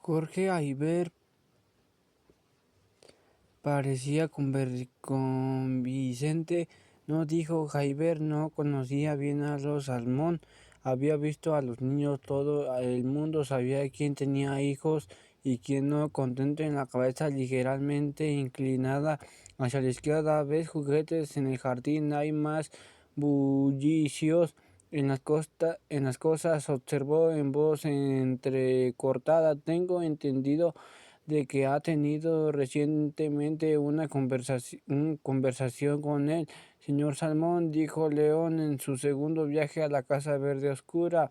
Jorge Ayber parecía convincente. No dijo Jaiber, no conocía bien a los Salmón, había visto a los niños, todo el mundo sabía quién tenía hijos y quién no. Contento, en la cabeza ligeramente inclinada hacia la izquierda. ¿Ves juguetes en el jardín? Hay más bullicios en las cosas, observó en voz entrecortada. Tengo entendido de que ha tenido recientemente una conversación con él. Señor Salmón, dijo León en su segundo viaje a la Casa Verde Oscura.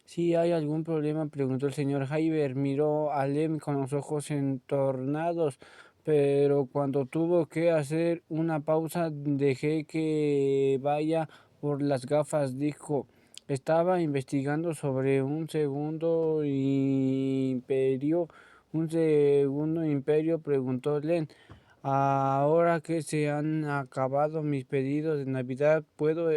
¿Si hay algún problema?, preguntó el señor Jaiber. Miró a Lem con los ojos entornados, pero cuando tuvo que hacer una pausa, dejé que vaya por las gafas, dijo. Estaba investigando sobre un segundo imperio, preguntó Len. Ahora que se han acabado mis pedidos de Navidad, puedo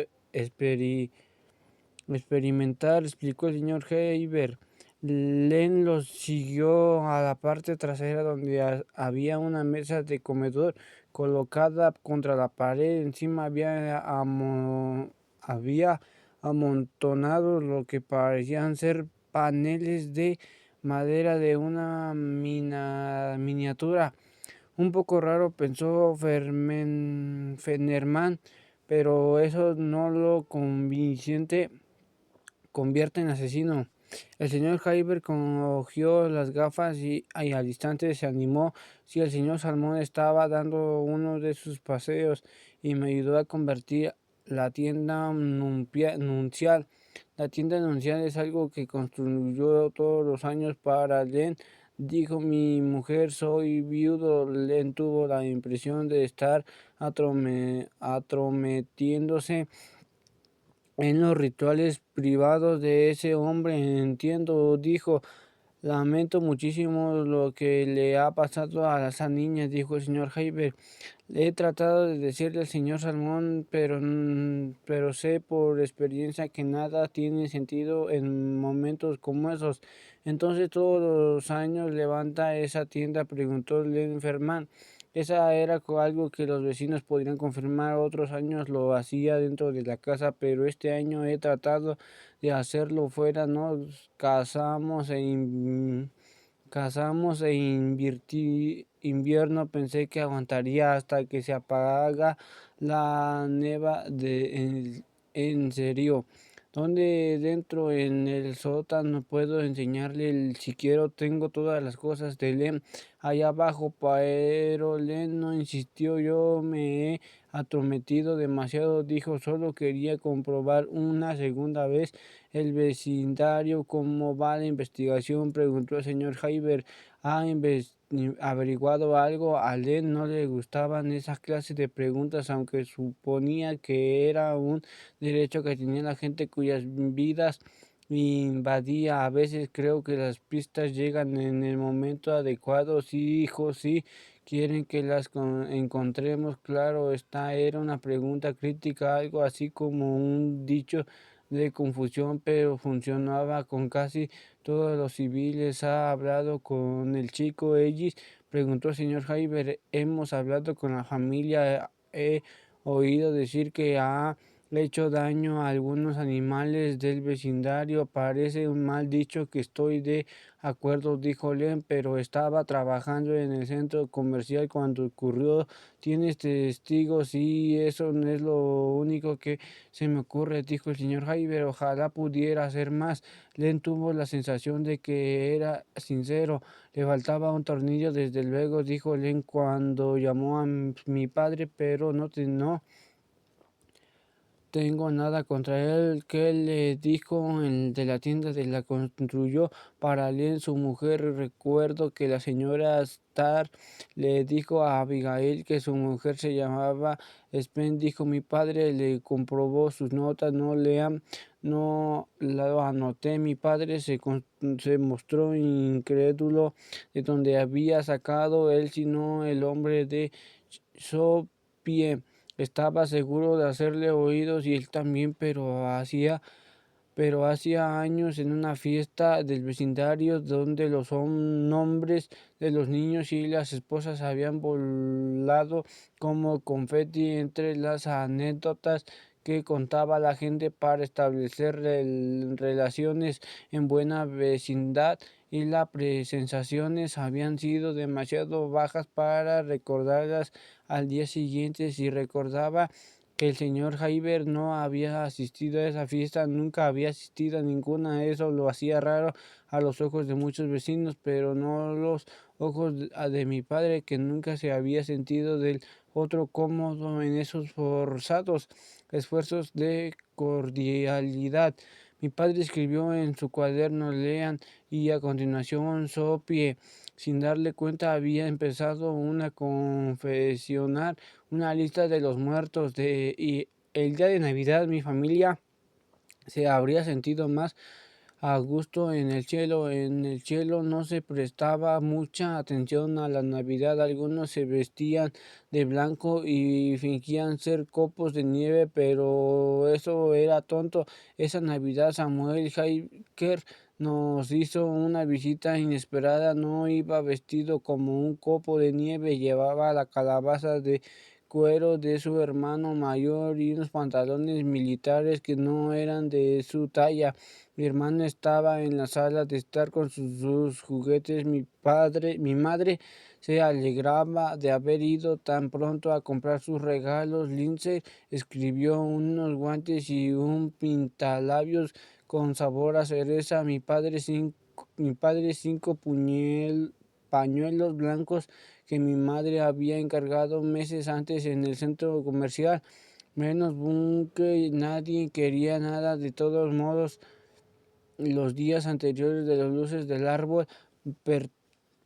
experimentar, explicó el señor Heiber. Len los siguió a la parte trasera, donde había una mesa de comedor colocada contra la pared. Encima había amontonados lo que parecían ser paneles de madera de una miniatura. Un poco raro, pensó Fenerman, pero eso no lo convierte en asesino. El señor Jaiber cogió las gafas y al instante se animó. Sí, el señor Salmón estaba dando uno de sus paseos y me ayudó a convertir la tienda nuncial. La tienda nuncial es algo que construyó todos los años para Len, dijo mi mujer. Soy viudo. Len tuvo la impresión de estar atrometiéndose en los rituales privados de ese hombre. Entiendo, dijo. Lamento muchísimo lo que le ha pasado a esa niña, dijo el señor Heiber. He tratado de decirle al señor Salmón, pero sé por experiencia que nada tiene sentido en momentos como esos. Entonces, ¿todos los años levanta esa tienda?, preguntó Lenferman. Esa era algo que los vecinos podrían confirmar. Otros años lo hacía dentro de la casa, pero este año he tratado de hacerlo fuera. Nos casamos invierno. Pensé que aguantaría hasta que se apaga la neva en serio. Donde dentro en el sótano puedo enseñarle si quiero. Tengo todas las cosas de Len allá abajo, pero Len no insistió. Yo me he atrometido demasiado, dijo. Solo quería comprobar una segunda vez el vecindario. ¿Cómo va la investigación?, preguntó el señor Heiber. ¿Ha averiguado algo? A Len no le gustaban esas clases de preguntas, aunque suponía que era un derecho que tenía la gente cuyas vidas invadía. A veces creo que las pistas llegan en el momento adecuado. Sí, hijo, sí. Quieren que las encontremos. Claro, esta era una pregunta crítica, algo así como un dicho de confusión, pero funcionaba con casi todos los civiles. ¿Ha hablado con el chico Ellis?, preguntó el señor Jaiber. Hemos hablado con la familia. He oído decir que ha hecho daño a algunos animales del vecindario. Parece un mal dicho. Que estoy de acuerdo, dijo Len, pero estaba trabajando en el centro comercial cuando ocurrió. ¿Tienes testigos? Sí, eso no es lo único que se me ocurre, dijo el señor Jaiber. Ojalá pudiera hacer más. Len tuvo la sensación de que era sincero. Le faltaba un tornillo, desde luego, dijo Len, cuando llamó a mi padre, pero no tengo nada contra él. ¿Qué le dijo el de la tienda de la construyó para Len, su mujer? Recuerdo que la señora Starr le dijo a Abigail que su mujer se llamaba Spen, dijo mi padre. Le comprobó sus notas. No lo anoté. Mi padre se mostró incrédulo de dónde había sacado él, sino el hombre de Sopie. Estaba seguro de hacerle oídos y él también, pero pero hacía años en una fiesta del vecindario donde los nombres de los niños y las esposas habían volado como confeti entre las anécdotas que contaba la gente para establecer relaciones en buena vecindad y las sensaciones habían sido demasiado bajas para recordarlas al día siguiente. Si recordaba que el señor Jaiber no había asistido a esa fiesta, nunca había asistido a ninguna, eso lo hacía raro a los ojos de muchos vecinos, pero no los ojos de mi padre, que nunca se había sentido del otro cómodo en esos forzados esfuerzos de cordialidad. Mi padre escribió en su cuaderno lean y a continuación Sopie, sin darle cuenta, había empezado una confesionar, una lista de los muertos y el día de Navidad mi familia se habría sentido más a gusto en el cielo. En el cielo no se prestaba mucha atención a la Navidad. Algunos se vestían de blanco y fingían ser copos de nieve, pero eso era tonto. Esa Navidad Samuel Hiker nos hizo una visita inesperada. No iba vestido como un copo de nieve, llevaba la calabaza de cuero de su hermano mayor y unos pantalones militares que no eran de su talla. Mi hermano estaba en la sala de estar con sus juguetes. Mi madre se alegraba de haber ido tan pronto a comprar sus regalos. Lindsay escribió unos guantes y un pintalabios con sabor a cereza. Mi padre cinco pañuelos blancos que mi madre había encargado meses antes en el centro comercial. Menos bunque, nadie quería nada. De todos modos, los días anteriores de las luces del árbol per-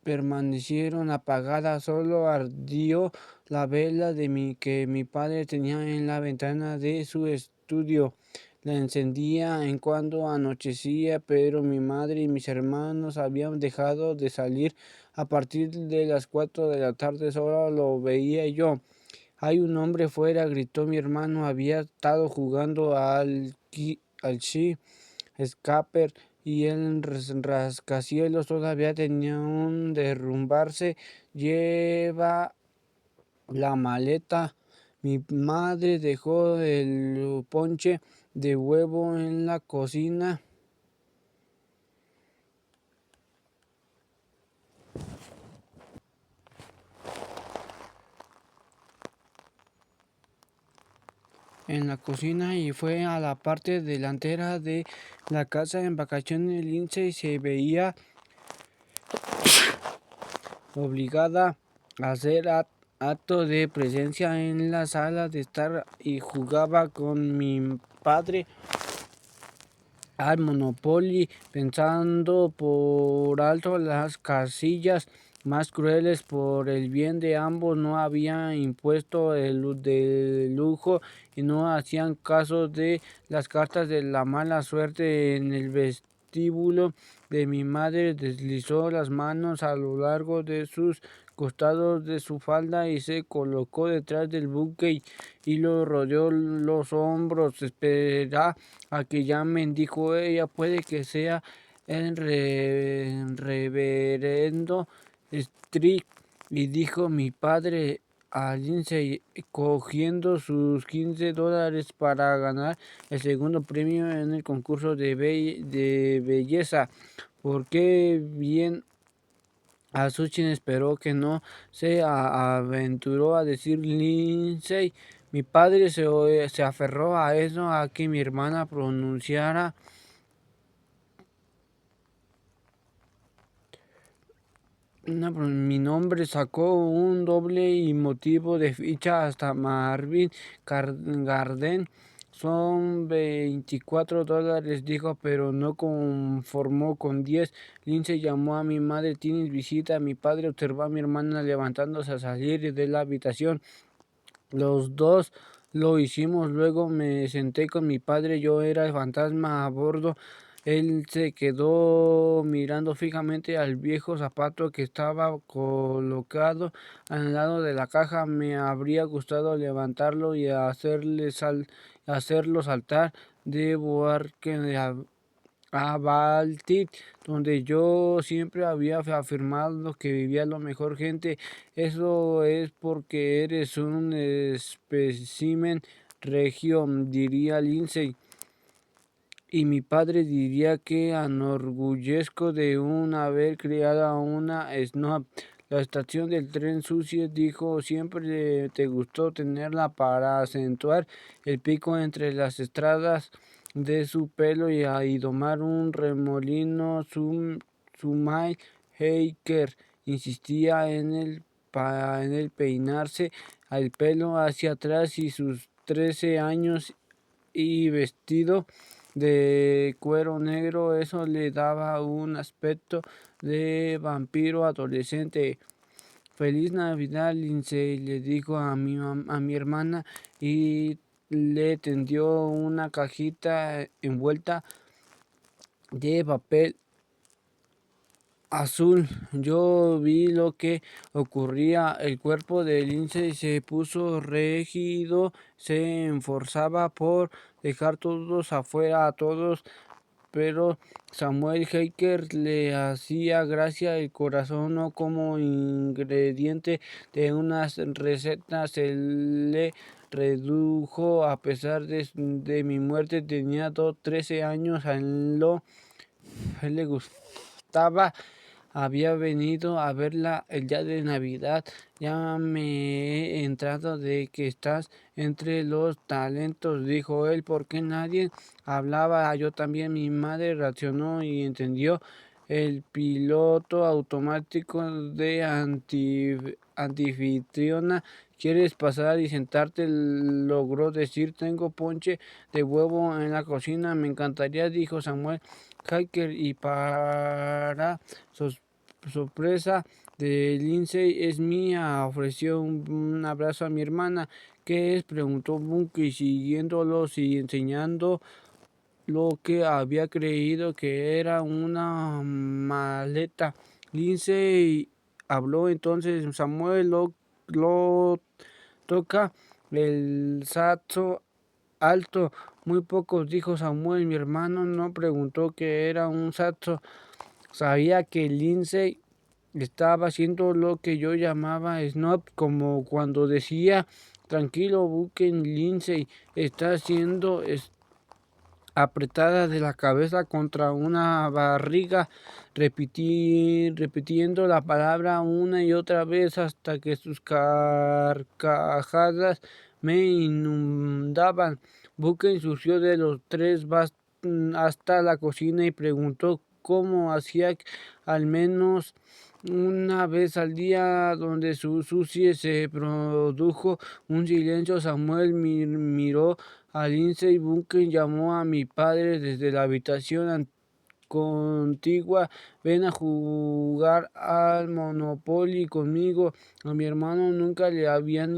permanecieron apagadas, solo ardió la vela que mi padre tenía en la ventana de su estudio. La encendía en cuando anochecía, pero mi madre y mis hermanos habían dejado de salir a partir de las 4 de la tarde, solo lo veía yo. Hay un hombre fuera, gritó mi hermano, había estado jugando al chi Escaper y el rascacielos todavía tenía un derrumbarse. Lleva la maleta. Mi madre dejó el ponche de huevo en la cocina. Y fue a la parte delantera de la casa en vacaciones. Lindsay se veía obligada a hacer acto de presencia en la sala de estar y jugaba con mi padre al Monopoly, pensando por alto las casillas más crueles por el bien de ambos. No había impuesto el de lujo y no hacían caso de las cartas de la mala suerte. En el vestíbulo de mi madre deslizó las manos a lo largo de sus costados de su falda y se colocó detrás del buque y lo rodeó los hombros. Espera a que llamen, dijo ella, puede que sea el reverendo Strick. Y dijo mi padre a Lindsay, cogiendo sus $15 para ganar el segundo premio en el concurso de belleza. Porque bien Azuchin esperó que no se aventuró a decir Lindsay. Mi padre se aferró a eso, a que mi hermana pronunciara mi nombre. Sacó un doble y motivo de ficha hasta Marvin Garden. Son $24, dijo, pero no conformó con 10. Lindsay llamó a mi madre, tienes visita. Mi padre observó a mi hermana levantándose a salir de la habitación. Los dos lo hicimos. Luego me senté con mi padre. Yo era el fantasma a bordo. Él se quedó mirando fijamente al viejo zapato que estaba colocado al lado de la caja. Me habría gustado levantarlo y hacerlo saltar. de Boarque a Baltic, donde yo siempre había afirmado que vivía lo mejor gente. Eso es porque eres un espécimen regio, diría Lindsay. Y mi padre diría que enorgullezco de haber criado a una snob. La estación del tren sucia dijo, siempre te gustó tenerla para acentuar el pico entre las estradas de su pelo y domar un remolino. Sumail Heiker insistía en el peinarse al pelo hacia atrás y sus 13 años y vestido de cuero negro, eso le daba un aspecto de vampiro adolescente. Feliz Navidad, Lindsay, le dijo a mi hermana y le tendió una cajita envuelta de papel azul. Yo vi lo que ocurría. El cuerpo de Lindsay se puso rígido, se esforzaba por dejar todos afuera a todos, pero Samuel Hacker le hacía gracia el corazón, no como ingrediente de unas recetas. Se le redujo a pesar de mi muerte. Tenía 13 años. A él le gustaba. Había venido a verla el día de Navidad. Ya me he entrado de que estás entre los talentos, dijo él, porque nadie hablaba. Yo también. Mi madre reaccionó y entendió. El piloto automático de anfitriona. ¿Quieres pasar y sentarte? Logró decir. Tengo ponche de huevo en la cocina. Me encantaría, dijo Samuel Hacker, y para sorpresa de Lindsay es mía. Ofreció un abrazo a mi hermana. ¿Qué es? Preguntó Bunky, siguiéndolos y enseñando lo que había creído que era una maleta. Lindsay habló entonces. Samuel lo toca el saxo alto. Muy pocos, dijo Samuel. Mi hermano no preguntó qué era un saxo. Sabía que Lindsay estaba haciendo lo que yo llamaba snob, como cuando decía, tranquilo, busquen Lindsay, está siendo apretada de la cabeza contra una barriga, repitiendo la palabra una y otra vez hasta que sus carcajadas me inundaban. Buken surgió de los tres hasta la cocina y preguntó cómo hacía al menos una vez al día, donde su sucie se produjo un silencio. Samuel miró a Lindsay. Bunker llamó a mi padre desde la habitación contigua. Ven a jugar al Monopoly conmigo. A mi hermano nunca le habían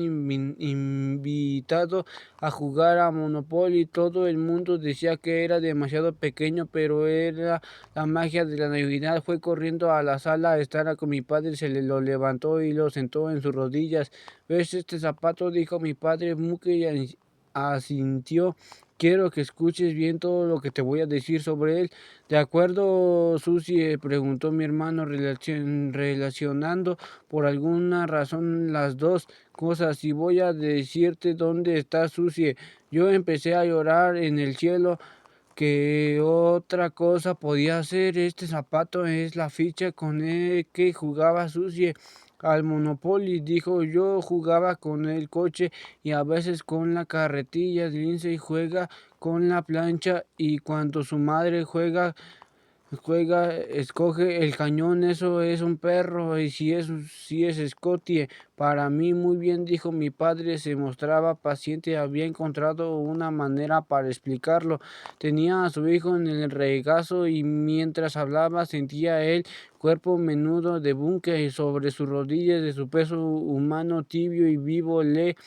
invitado a jugar a Monopoly. Todo el mundo decía que era demasiado pequeño, pero era la magia de la Navidad. Fue corriendo a la sala a estar con mi padre. Se le lo levantó y lo sentó en sus rodillas. ¿Ves este zapato? Dijo mi padre. Muke asintió. Quiero que escuches bien todo lo que te voy a decir sobre él. ¿De acuerdo, Susie? Preguntó mi hermano, relacionando por alguna razón las dos cosas. Y voy a decirte dónde está Susie. Yo empecé a llorar en el cielo. ¿Qué otra cosa podía hacer? Este zapato es la ficha con el que jugaba Susie al Monopoly, dijo. Yo jugaba con el coche y a veces con la carretilla. Lindsay juega con la plancha y cuando su madre escoge el cañón. Eso es un perro. Y si es Scottie. Para mí muy bien, dijo mi padre. Se mostraba paciente. Había encontrado una manera para explicarlo. Tenía a su hijo en el regazo y mientras hablaba sentía el cuerpo menudo de Bunker sobre sus rodillas. De su peso humano tibio y vivo le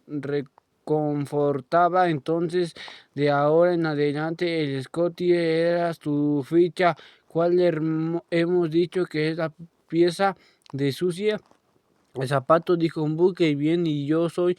reconfortaba. Entonces, de ahora en adelante, el Scottie era tu ficha. ¿Cuál hemos dicho que es la pieza de Sucia? El zapato, dijo un buque, bien, y yo soy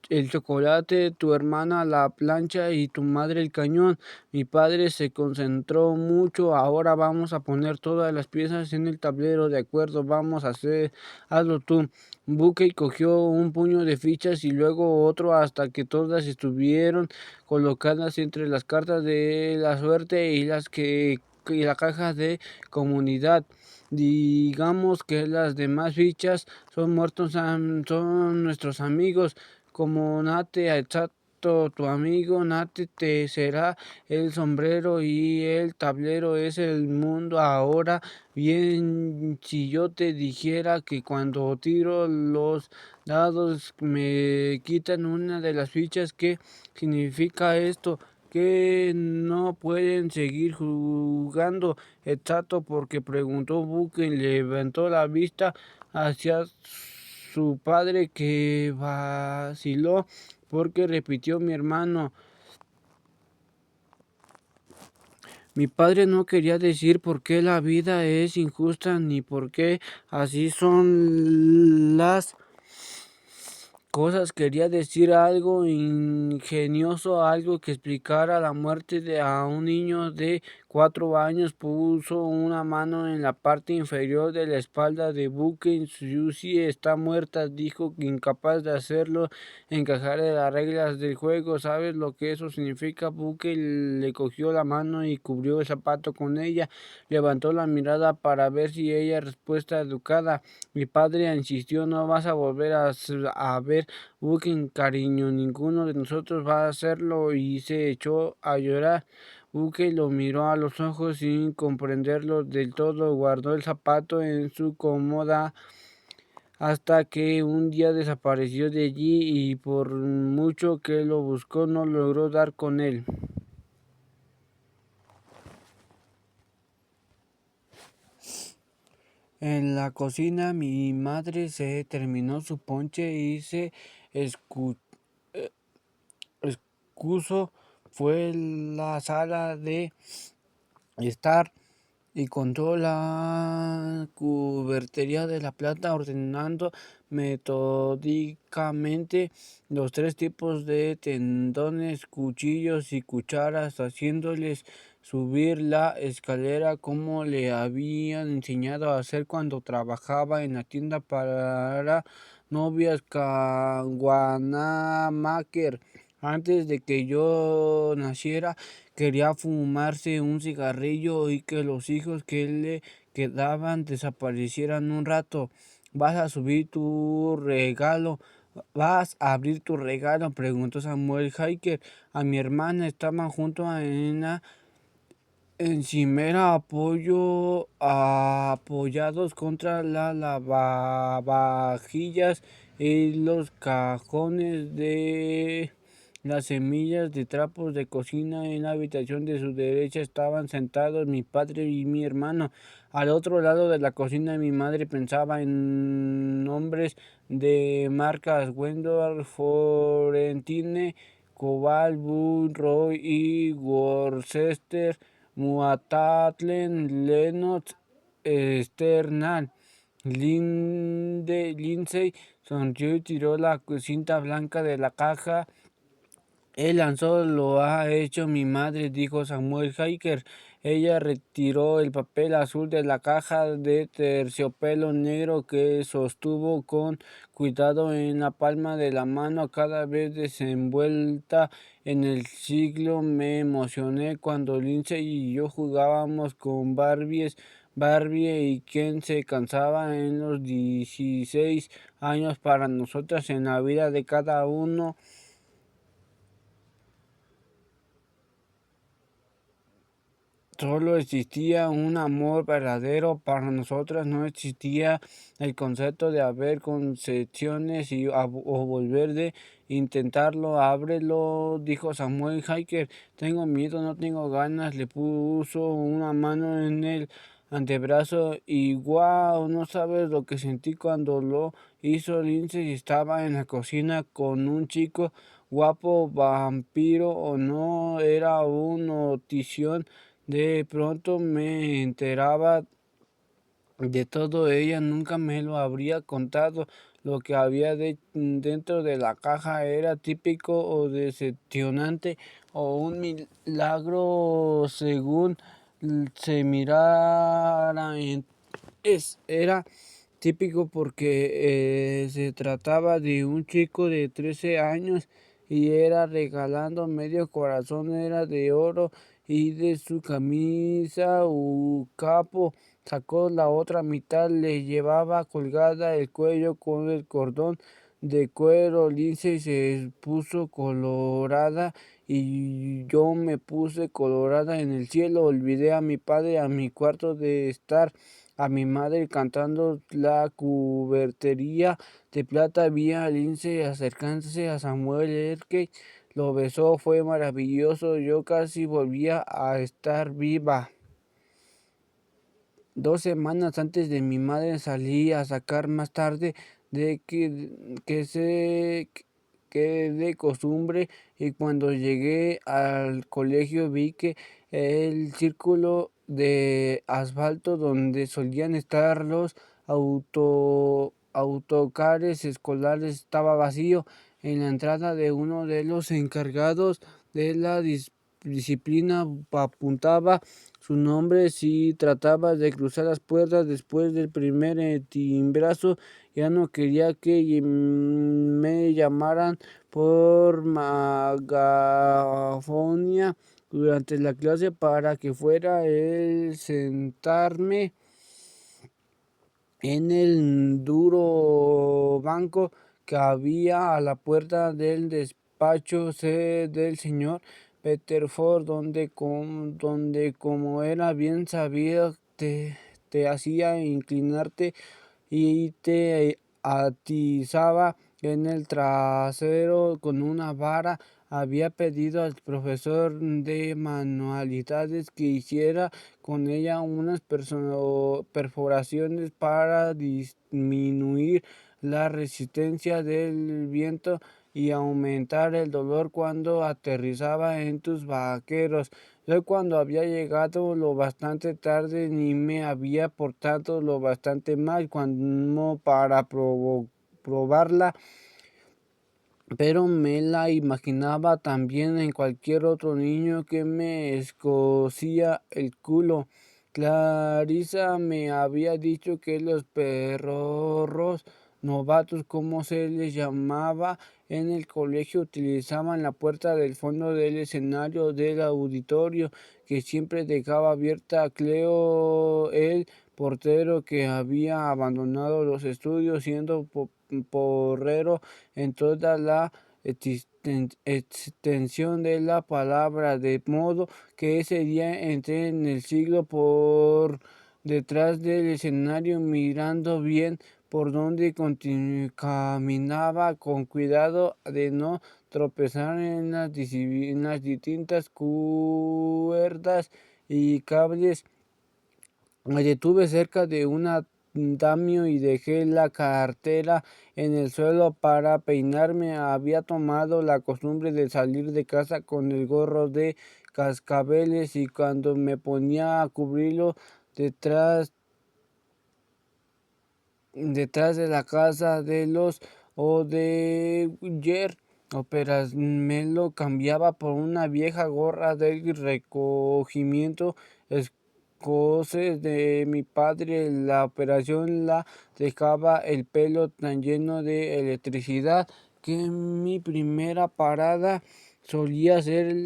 el chocolate, tu hermana la plancha y tu madre el cañón. Mi padre se concentró mucho. Ahora vamos a poner todas las piezas en el tablero. De acuerdo, vamos a hacer, hazlo tú. Buckey cogió un puño de fichas y luego otro hasta que todas estuvieron colocadas entre las cartas de la suerte y la caja de comunidad. Digamos que las demás fichas son muertos, son nuestros amigos, como Nate, exacto, tu amigo Nate te será el sombrero y el tablero es el mundo ahora. Bien, si yo te dijera que cuando tiro los dados me quitan una de las fichas, ¿qué significa esto? Que no pueden seguir jugando. Exacto, porque preguntó Buque y levantó la vista hacia su padre que vaciló porque repitió mi hermano. Mi padre no quería decir por qué la vida es injusta ni por qué así son las cosas. Quería decir algo ingenioso, algo que explicara la muerte de a un niño de 4 años. Puso una mano en la parte inferior de la espalda de Bucky. Susie está muerta, dijo, incapaz de hacerlo encajar en las reglas del juego. ¿Sabes lo que eso significa? Bucky le cogió la mano y cubrió el zapato con ella. Levantó la mirada para ver si ella respuesta educada. Mi padre insistió, no vas a volver a ver Bucky, cariño, ninguno de nosotros va a hacerlo, y se echó a llorar. Bucky lo miró a los ojos sin comprenderlo del todo, guardó el zapato en su cómoda hasta que un día desapareció de allí y por mucho que lo buscó no logró dar con él. En la cocina mi madre se terminó su ponche y se escu- eh, excusó. Fue la sala de estar y contó la cubertería de la plata, ordenando metódicamente los 3 tipos de tendones, cuchillos y cucharas, haciéndoles subir la escalera como le habían enseñado a hacer cuando trabajaba en la tienda para novias Wanamaker. Antes de que yo naciera, quería fumarse un cigarrillo y que los hijos que le quedaban desaparecieran un rato. ¿Vas a subir tu regalo? ¿Vas a abrir tu regalo?, preguntó Samuel Hiker. A mi hermana estaban junto en la encimera apoyados contra la lavavajillas y los cajones de las semillas de trapos de cocina. En la habitación de su derecha estaban sentados mi padre y mi hermano. Al otro lado de la cocina mi madre pensaba en nombres de marcas: Wendell, Florentine, Cobalt, Bull Roy y Worcester, Muatatlen, Lennox, Sternal. Lindsay sonrió y tiró la cinta blanca de la caja. Él lanzó, lo ha hecho mi madre, dijo Samuel Hiker. Ella retiró el papel azul de la caja de terciopelo negro que sostuvo con cuidado en la palma de la mano, cada vez desenvuelta en el siglo. Me emocioné cuando Lindsay y yo jugábamos con Barbies. Barbie y Ken se cansaba en los 16 años. Para nosotras, en la vida de cada uno solo existía un amor verdadero. Para nosotras no existía el concepto de haber concesiones o volver de intentarlo. Ábrelo, dijo Samuel Hiker. Tengo miedo, no tengo ganas. Le puso una mano en el antebrazo y wow, no sabes lo que sentí cuando lo hizo. Lindsay estaba en la cocina con un chico guapo, vampiro o no, era una notición. De pronto me enteraba De todo ella nunca me lo habría contado. Lo que había dentro de la caja era típico o decepcionante o un milagro según se mirara. Era típico porque se trataba de un chico de 13 años y era regalando medio corazón, era de oro y de su camisa u capo sacó la otra mitad, le llevaba colgada el cuello con el cordón de cuero lince y se puso colorada y yo me puse colorada en el cielo, olvidé a mi padre, a mi cuarto de estar a mi madre cantando la cubertería de plata, vi a Lince acercándose a Samuel Erke, lo besó, fue maravilloso, yo casi volvía a estar viva. 2 semanas antes de mi madre salí a sacar más tarde de que se que de costumbre y cuando llegué al colegio vi que el círculo de asfalto donde solían estar los autocares escolares estaba vacío. En la entrada de uno de los encargados de la disciplina apuntaba su nombre. Si trataba de cruzar las puertas después del primer timbrazo, ya no quería que me llamaran por magafonía durante la clase para que fuera el sentarme en el duro banco que había a la puerta del despacho del señor Peterford, donde como era bien sabido, te hacía inclinarte y te atizaba en el trasero con una vara. Había pedido al profesor de manualidades que hiciera con ella unas perforaciones para disminuir la resistencia del viento y aumentar el dolor cuando aterrizaba en tus vaqueros. Yo cuando había llegado lo bastante tarde ni me había portado lo bastante mal como para probarla, pero me la imaginaba también en cualquier otro niño que me escocía el culo. Clarisa me había dicho que los perros novatos, como se les llamaba en el colegio, utilizaban la puerta del fondo del escenario del auditorio, que siempre dejaba abierta Cleo, el portero que había abandonado los estudios siendo porrero en toda la extensión de la palabra, de modo que ese día entré en el siglo por detrás del escenario mirando bien por donde caminaba con cuidado de no tropezar en las distintas cuerdas y cables. Me detuve cerca de un andamio y dejé la cartera en el suelo para peinarme. Había tomado la costumbre de salir de casa con el gorro de cascabeles y cuando me ponía a cubrirlo detrás de la casa de los Odeyer óperas me lo cambiaba por una vieja gorra del recogimiento escocés de mi padre. La operación la dejaba el pelo tan lleno de electricidad que mi primera parada solía ser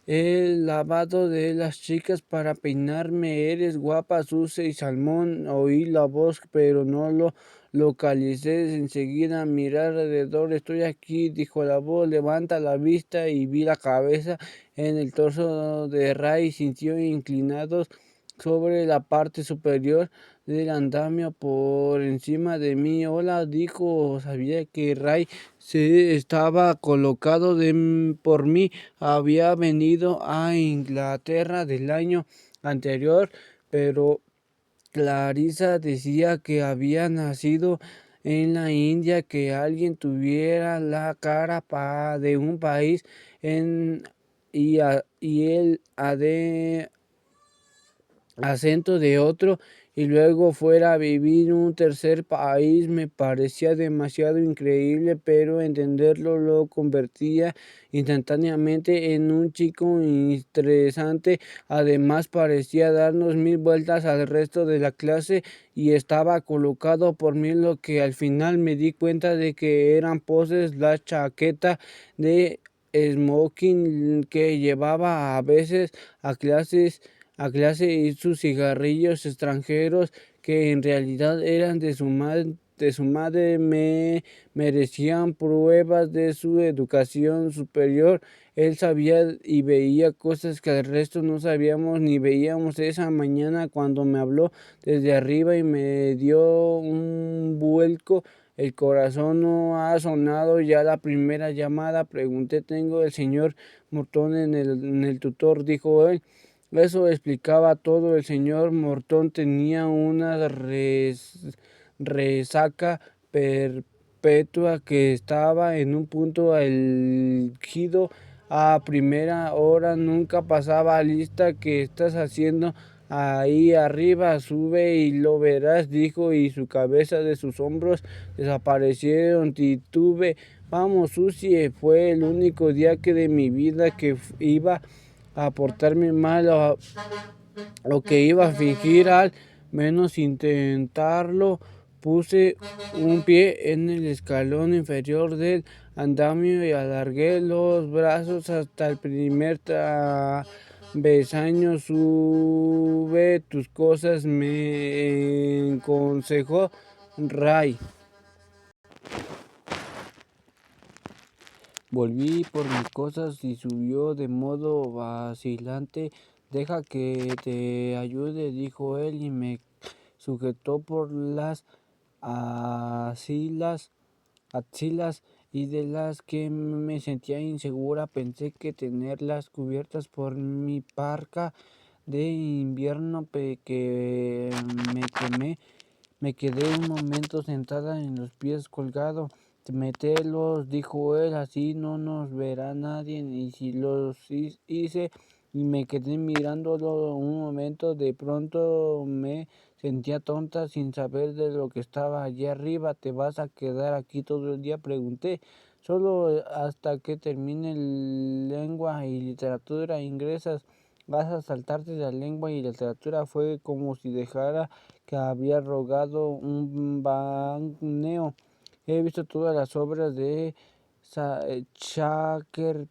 el lavado de las chicas para peinarme. Eres guapa, sucia y salmón. Oí la voz, pero no lo localicé. Enseguida miré alrededor. Estoy aquí, dijo la voz. Levanta la vista y vi la cabeza en el torso de Ray. Sintió inclinados sobre la parte superior del andamio por encima de mí. Hola, dijo. Sabía que Ray se estaba colocado por mí. Había venido a Inglaterra del año anterior, pero Clarisa decía que había nacido en la India, que alguien tuviera la cara de un país en, y el acento de otro y luego fuera a vivir en un tercer país me parecía demasiado increíble, pero entenderlo lo convertía instantáneamente en un chico interesante. Además parecía darnos mil vueltas al resto de la clase y estaba colocado por mí, lo que al final me di cuenta de que eran poses. La chaqueta de smoking que llevaba a veces a clases y sus cigarrillos extranjeros, que en realidad eran de su madre, me merecían pruebas de su educación superior. Él sabía y veía cosas que el resto no sabíamos ni veíamos. Esa mañana cuando me habló desde arriba y me dio un vuelco el corazón, no ha sonado ya la primera llamada. Pregunté, ¿tengo el señor Morton en el tutor? Dijo él. Eso explicaba todo. El señor Morton tenía una resaca perpetua que estaba en un punto álgido a primera hora. Nunca pasaba lista. ¿Qué estás haciendo ahí arriba? Sube y lo verás, dijo, y su cabeza de sus hombros desaparecieron. Titubeé. Vamos, Susie. Fue el único día que de mi vida que iba a portarme mal o que iba a fingir, al menos intentarlo. Puse un pie en el escalón inferior del andamio y alargué los brazos hasta el primer travesaño. Sube tus cosas, me aconsejó Ray. Volví por mis cosas y subió de modo vacilante. Deja que te ayude, dijo él, y me sujetó por las axilas, y de las que me sentía insegura. Pensé que tenerlas cubiertas por mi parca de invierno que me quemé. Me quedé un momento sentada en los pies colgado. Metelos, dijo él, así no nos verá nadie. Y si los hice, y me quedé mirándolo un momento. De pronto me sentía tonta sin saber de lo que estaba allí arriba. ¿Te vas a quedar aquí todo el día?, pregunté. Solo hasta que termine lengua y literatura ingresas. Vas a saltarte la lengua y literatura. Fue como si dejara que había rogado un baneo. He visto todas las obras de Shakespeare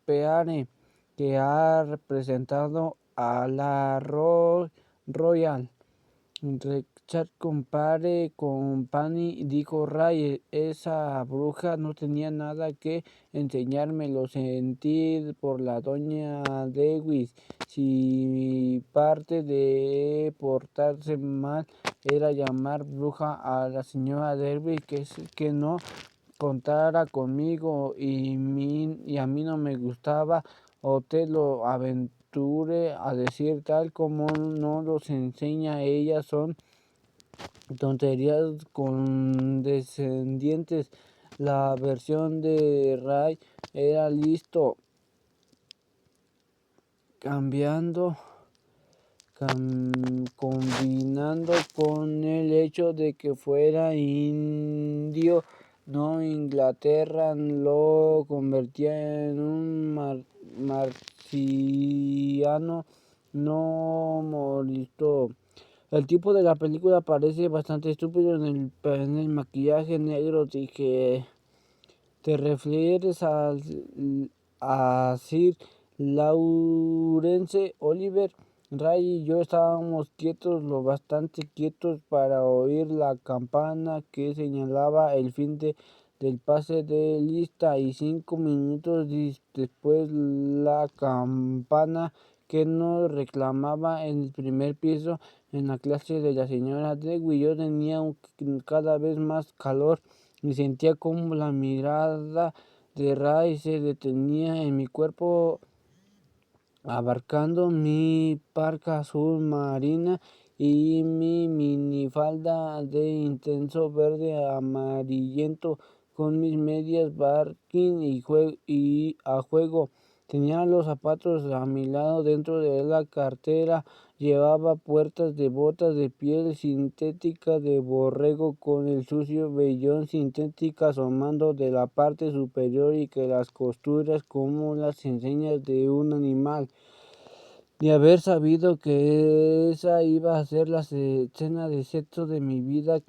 que ha representado a la Royal Richard Company, dijo Ray. Esa bruja no tenía nada que enseñarme. Lo sentí por la doña Dewis. Si parte de portarse mal era llamar bruja a la señora Dewis, que no contara conmigo y a mí no me gustaba, o te lo aventure a decir, tal como no los enseña ella, son tonterías condescendientes. La versión de Ray era listo, cambiando combinando con el hecho de que fuera indio, no Inglaterra, lo convertía en un marciano no molesto. El tipo de la película parece bastante estúpido en el maquillaje negro. Dije, ¿te refieres a Sir Laurence Olivier? Ray y yo estábamos quietos, lo bastante quietos para oír la campana que señalaba el fin del pase de lista, y 5 minutos después la campana que nos reclamaba en el primer piso en la clase de la señora Dewey. Yo tenía cada vez más calor y sentía como la mirada de Ray se detenía en mi cuerpo, abarcando mi parca azul marina y mi minifalda de intenso verde amarillento, con mis medias Barkin y a juego Tenía los zapatos a mi lado. Dentro de la cartera llevaba puertas de botas de piel sintética de borrego con el sucio vellón sintética asomando de la parte superior y que las costuras como las enseñas de un animal. De haber sabido que esa iba a ser la escena de sexo de mi vida,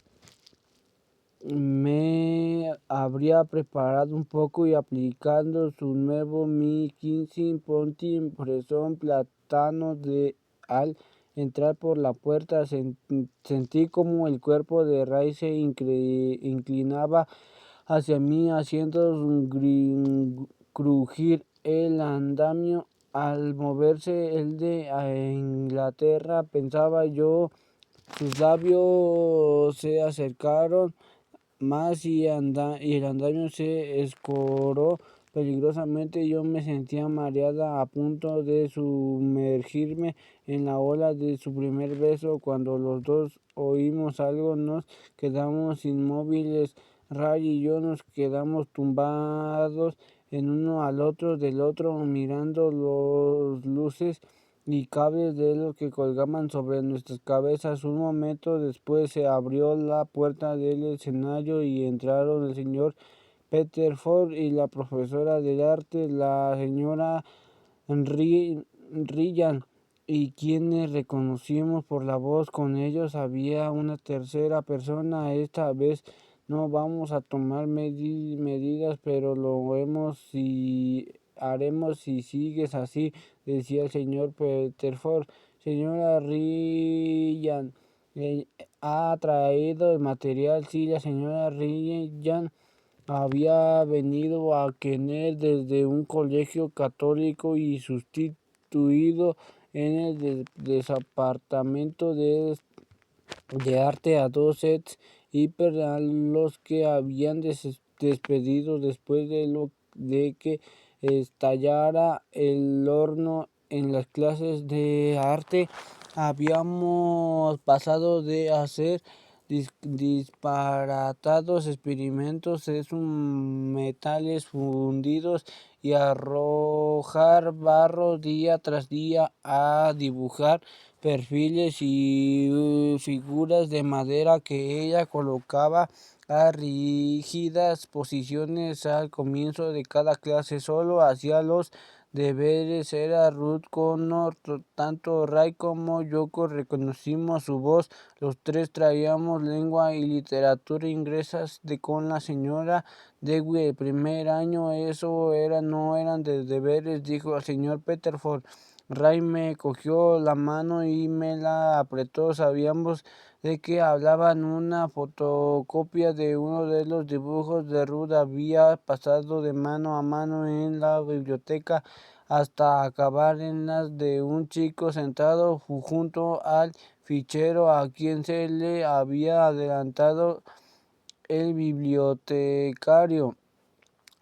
me habría preparado un poco y aplicando su nuevo Mi 15 Ponti impresón plátano de al entrar por la puerta sentí como el cuerpo de Ray se inclinaba hacia mí haciendo crujir el andamio al moverse el de Inglaterra, pensaba yo. Sus labios se acercaron más y el andamio se escoró peligrosamente. Yo me sentía mareada, a punto de sumergirme en la ola de su primer beso. Cuando los dos oímos algo, nos quedamos inmóviles. Ray y yo nos quedamos tumbados en uno al otro del otro, mirando los luces y cables de los que colgaban sobre nuestras cabezas. Un momento después se abrió la puerta del escenario y entraron el señor Petterford y la profesora de arte, la señora Ryan, y quienes reconocimos por la voz. Con ellos había una tercera persona. Esta vez no vamos a tomar medidas, pero lo haremos si sigues así, decía el señor Petterford. Señora Ryan, ¿ha traído el material? Sí, la señora Ryan había venido a Kenneth desde un colegio católico y sustituido en el departamento de arte a dos sets hiper a los que habían despedido después de que estallara el horno en las clases de arte. Habíamos pasado de hacer disparatados experimentos en metales fundidos y arrojar barro día tras día a dibujar perfiles y figuras de madera que ella colocaba a rígidas posiciones al comienzo de cada clase. Solo hacía los deberes. Era Ruth Connor. Tanto Ray como yo reconocimos su voz. Los tres traíamos lengua y literatura inglesas con la señora Dewey el primer año. Eso no eran de deberes, dijo el señor Petterford. Ray me cogió la mano y me la apretó. Sabíamos de que hablaban. Una fotocopia de uno de los dibujos de Ruth había pasado de mano a mano en la biblioteca hasta acabar en las de un chico sentado junto al fichero a quien se le había adelantado el bibliotecario.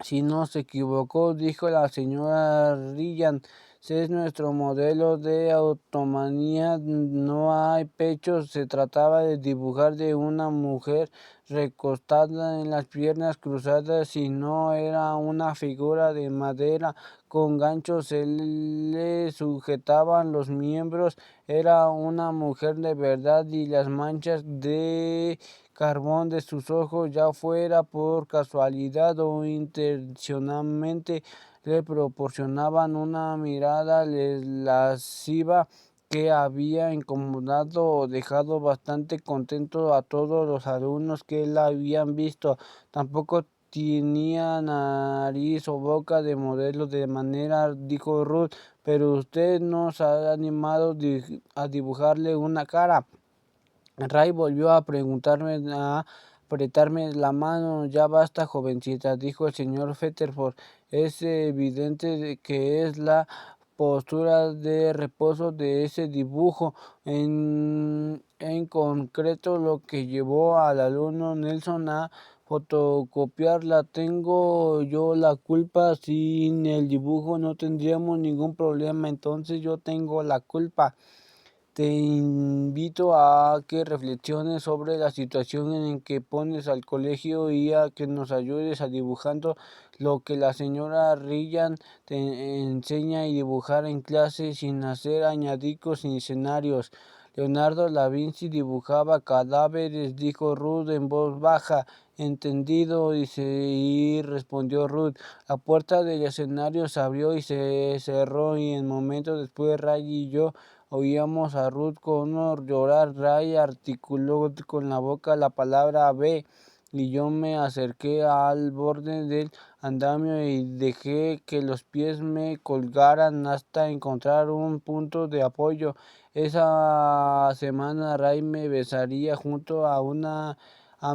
Si no se equivocó, dijo la señora Ryan, es nuestro modelo de automanía. No hay pechos. Se trataba de dibujar de una mujer recostada en las piernas cruzadas y no era una figura de madera con ganchos se le sujetaban los miembros. Era una mujer de verdad y las manchas de carbón de sus ojos, ya fuera por casualidad o intencionalmente, le proporcionaban una mirada lasciva que había incomodado o dejado bastante contento a todos los alumnos que la habían visto. Tampoco tenía nariz o boca de modelo de manera, dijo Ruth, pero usted nos ha animado a dibujarle una cara. Ray volvió a apretarme la mano. Ya basta, jovencita, dijo el señor Petterford. Es evidente que es la postura de reposo de ese dibujo, en concreto lo que llevó al alumno Nelson a fotocopiarla. ¿Tengo yo la culpa? Sin el dibujo no tendríamos ningún problema, entonces yo tengo la culpa. Te invito a que reflexiones sobre la situación en que pones al colegio y a que nos ayudes a dibujando lo que la señora Ryan te enseña y dibujar en clase sin hacer añadicos ni escenarios. Leonardo da Vinci dibujaba cadáveres, dijo Ruth en voz baja. Entendido, y respondió Ruth. La puerta del escenario se abrió y se cerró, y en momentos después Ray y yo oíamos a Ruth Connor llorar. Ray articuló con la boca la palabra B, y yo me acerqué al borde del andamio y dejé que los pies me colgaran hasta encontrar un punto de apoyo. Esa semana Ray me besaría junto a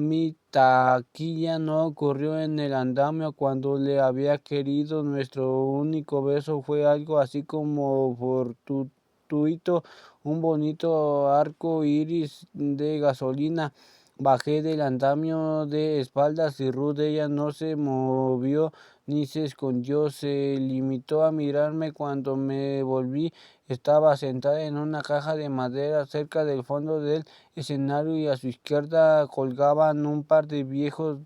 mi taquilla. No ocurrió en el andamio cuando le había querido. Nuestro único beso fue algo así como fortuito, un bonito arco iris de gasolina. Bajé del andamio de espaldas y Ruth, ella no se movió ni se escondió, se limitó a mirarme. Cuando me volví, estaba sentada en una caja de madera cerca del fondo del escenario, y a su izquierda colgaban un par de viejos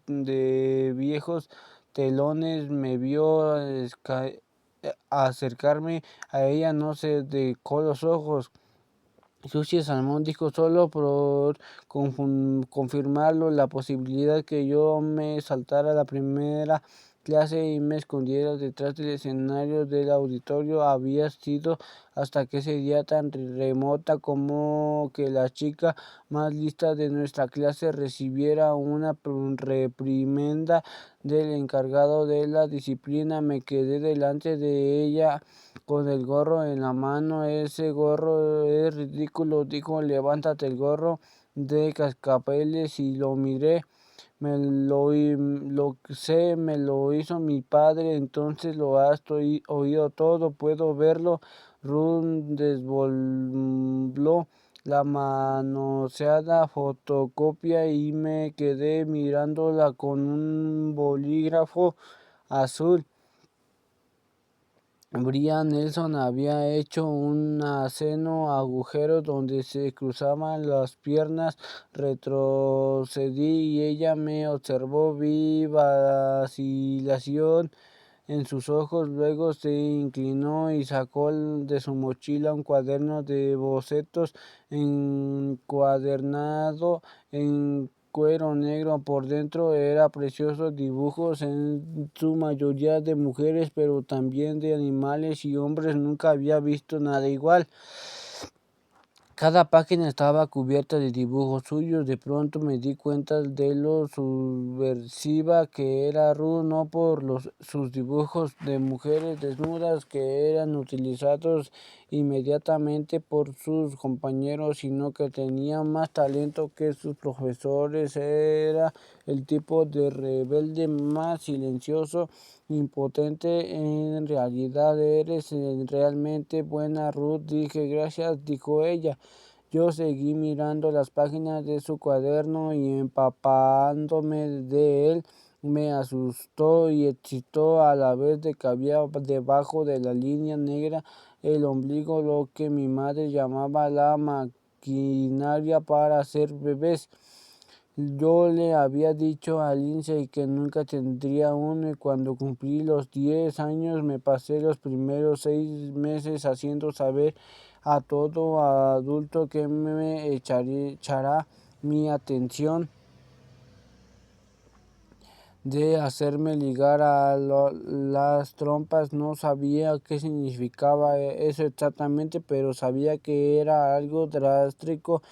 telones. Me vio acercarme a ella, no se dejó los ojos. Sushi Salmón dijo, solo por confirmarlo, la posibilidad que yo me saltara la primera clase y me escondiera detrás del escenario del auditorio había sido hasta que ese día tan remota como que la chica más lista de nuestra clase recibiera una reprimenda del encargado de la disciplina. Me quedé delante de ella con el gorro en la mano. Ese gorro es ridículo, dijo. Levántate el gorro de cascabeles, y lo miré. Lo sé, me lo hizo mi padre. Entonces lo has oído todo, puedo verlo. Run desvolvió la manoseada fotocopia y me quedé mirándola con un bolígrafo azul. Brian Nelson había hecho un seno agujero donde se cruzaban las piernas. Retrocedí y ella me observó. Vi vacilación en sus ojos. Luego se inclinó y sacó de su mochila un cuaderno de bocetos encuadernado en cuero negro. Por dentro era preciosos dibujos, en su mayoría de mujeres, pero también de animales y hombres. Nunca había visto nada igual. Cada página estaba cubierta de dibujos suyos. De pronto me di cuenta de lo subversiva que era Ruth, no por sus dibujos de mujeres desnudas que eran utilizados inmediatamente por sus compañeros, sino que tenía más talento que sus profesores. Era el tipo de rebelde más silencioso, impotente. En realidad eres realmente buena, Ruth. Dije. Gracias, dijo ella. Yo seguí mirando las páginas de su cuaderno y empapándome de él. Me asustó y excitó a la vez de que había debajo de la línea negra el ombligo, lo que mi madre llamaba la maquinaria para hacer bebés. Yo le había dicho a Lindsay que nunca tendría uno, y cuando cumplí los 10 años me pasé los primeros 6 meses haciendo saber a todo adulto que me echará mi atención de hacerme ligar a las trompas. No sabía qué significaba eso exactamente, pero sabía que era algo drástico.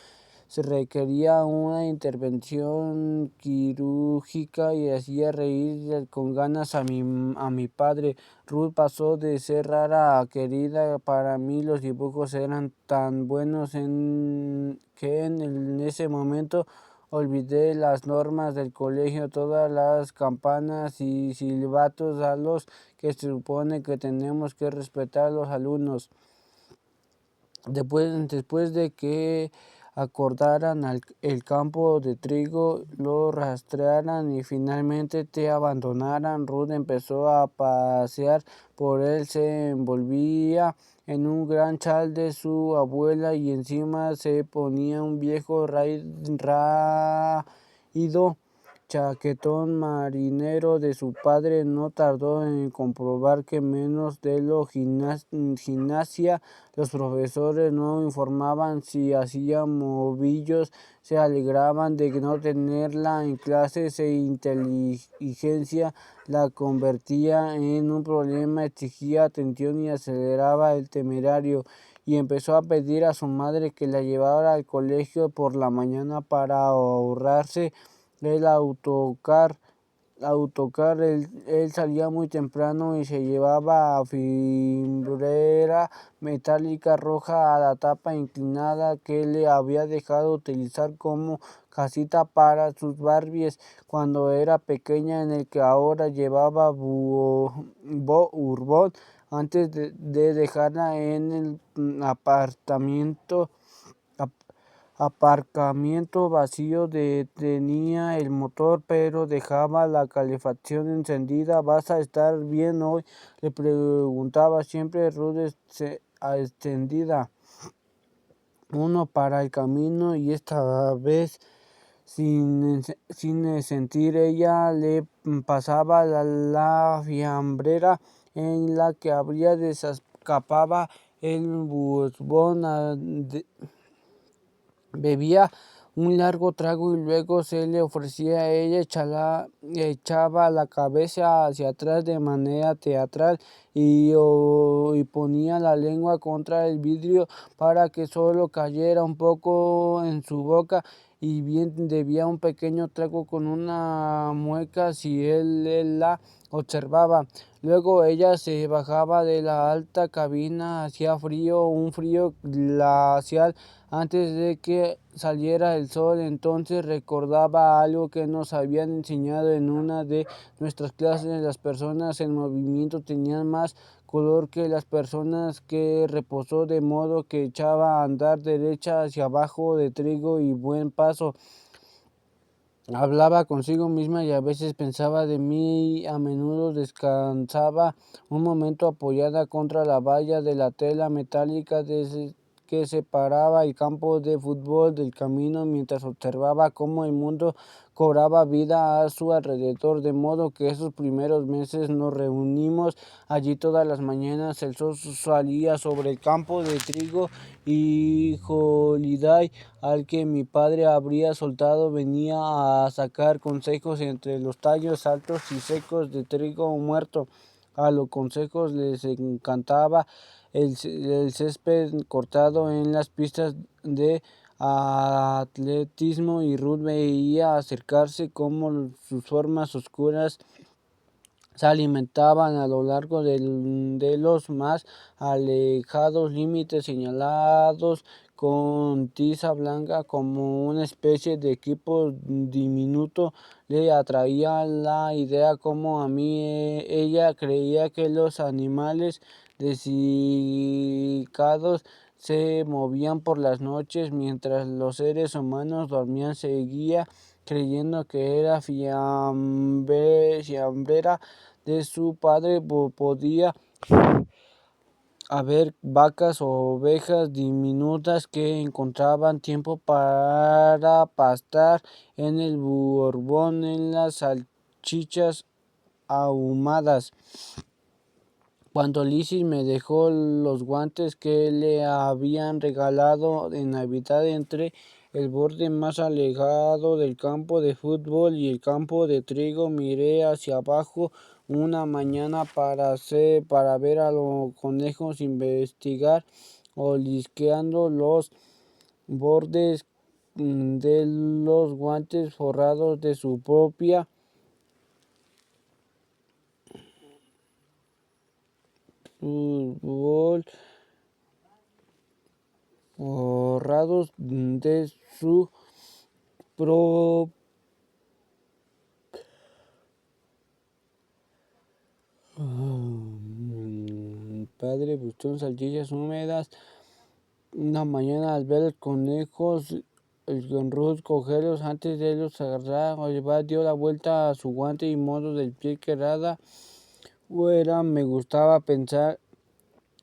Se requería una intervención quirúrgica y hacía reír con ganas a mi padre. Ruth pasó de ser rara a querida. Para mí los dibujos eran tan buenos que en ese momento olvidé las normas del colegio, todas las campanas y silbatos a los que se supone que tenemos que respetar los alumnos. Después de que acordaran el campo de trigo, lo rastrearan y finalmente te abandonaran, Ruth empezó a pasear por él, se envolvía en un gran chal de su abuela y encima se ponía un viejo raído chaquetón marinero de su padre. No tardó en comprobar que menos de lo gimnasia los profesores no informaban si hacía movillos, se alegraban de no tenerla en clase, su inteligencia la convertía en un problema, exigía atención y aceleraba el temerario, y empezó a pedir a su madre que la llevara al colegio por la mañana para ahorrarse el autocar. Él salía muy temprano y se llevaba fibrera metálica roja a la tapa inclinada que le había dejado utilizar como casita para sus Barbies cuando era pequeña, en el que ahora llevaba Bourbon antes de dejarla en el aparcamiento vacío. Detenía el motor pero dejaba la calefacción encendida. ¿Vas a estar bien hoy?, le preguntaba siempre. Ruth encendida uno para el camino, y esta vez sin sentir. Ella le pasaba la fiambrera en la que abría, descapaba el bourbon, bebía un largo trago y luego se le ofrecía a ella. Echaba la cabeza hacia atrás de manera teatral y ponía la lengua contra el vidrio para que solo cayera un poco en su boca, y bien debía un pequeño trago con una mueca si él la observaba. Luego ella se bajaba de la alta cabina. Hacía frío, un frío glacial antes de que saliera el sol. Entonces recordaba algo que nos habían enseñado en una de nuestras clases: las personas en movimiento tenían más color que las personas que reposó, de modo que echaba a andar derecha hacia abajo de trigo y buen paso. Hablaba consigo misma y a veces pensaba de mí. A menudo descansaba un momento apoyada contra la valla de la tela metálica que separaba el campo de fútbol del camino, mientras observaba cómo el mundo cobraba vida a su alrededor. De modo que esos primeros meses nos reunimos allí todas las mañanas. El sol salía sobre el campo de trigo y Holiday, al que mi padre habría soltado, venía a sacar consejos entre los tallos altos y secos de trigo muerto. A los consejos les encantaba el césped cortado en las pistas de atletismo, y Ruth veía acercarse cómo sus formas oscuras se alimentaban a lo largo de los más alejados límites señalados con tiza blanca, como una especie de equipo diminuto. Le atraía la idea, como a mí. Ella creía que los animales desiccados se movían por las noches mientras los seres humanos dormían. Seguía creyendo que era fiambrera de su padre. Podía haber vacas o ovejas diminutas que encontraban tiempo para pastar en el bourbon, en las salchichas ahumadas. Cuando Lizzie me dejó los guantes que le habían regalado en Navidad entre el borde más alejado del campo de fútbol y el campo de trigo, miré hacia abajo una mañana para ver a los conejos investigar, olisqueando los bordes de los guantes forrados de su propia fútbol, forrados de su propia. Padre buscó salchichas húmedas una mañana al ver los conejos. El Ruth cogerlos antes de los agarrar. Oliver dio la vuelta a su guante y modo del pie que rara fuera. Me gustaba pensar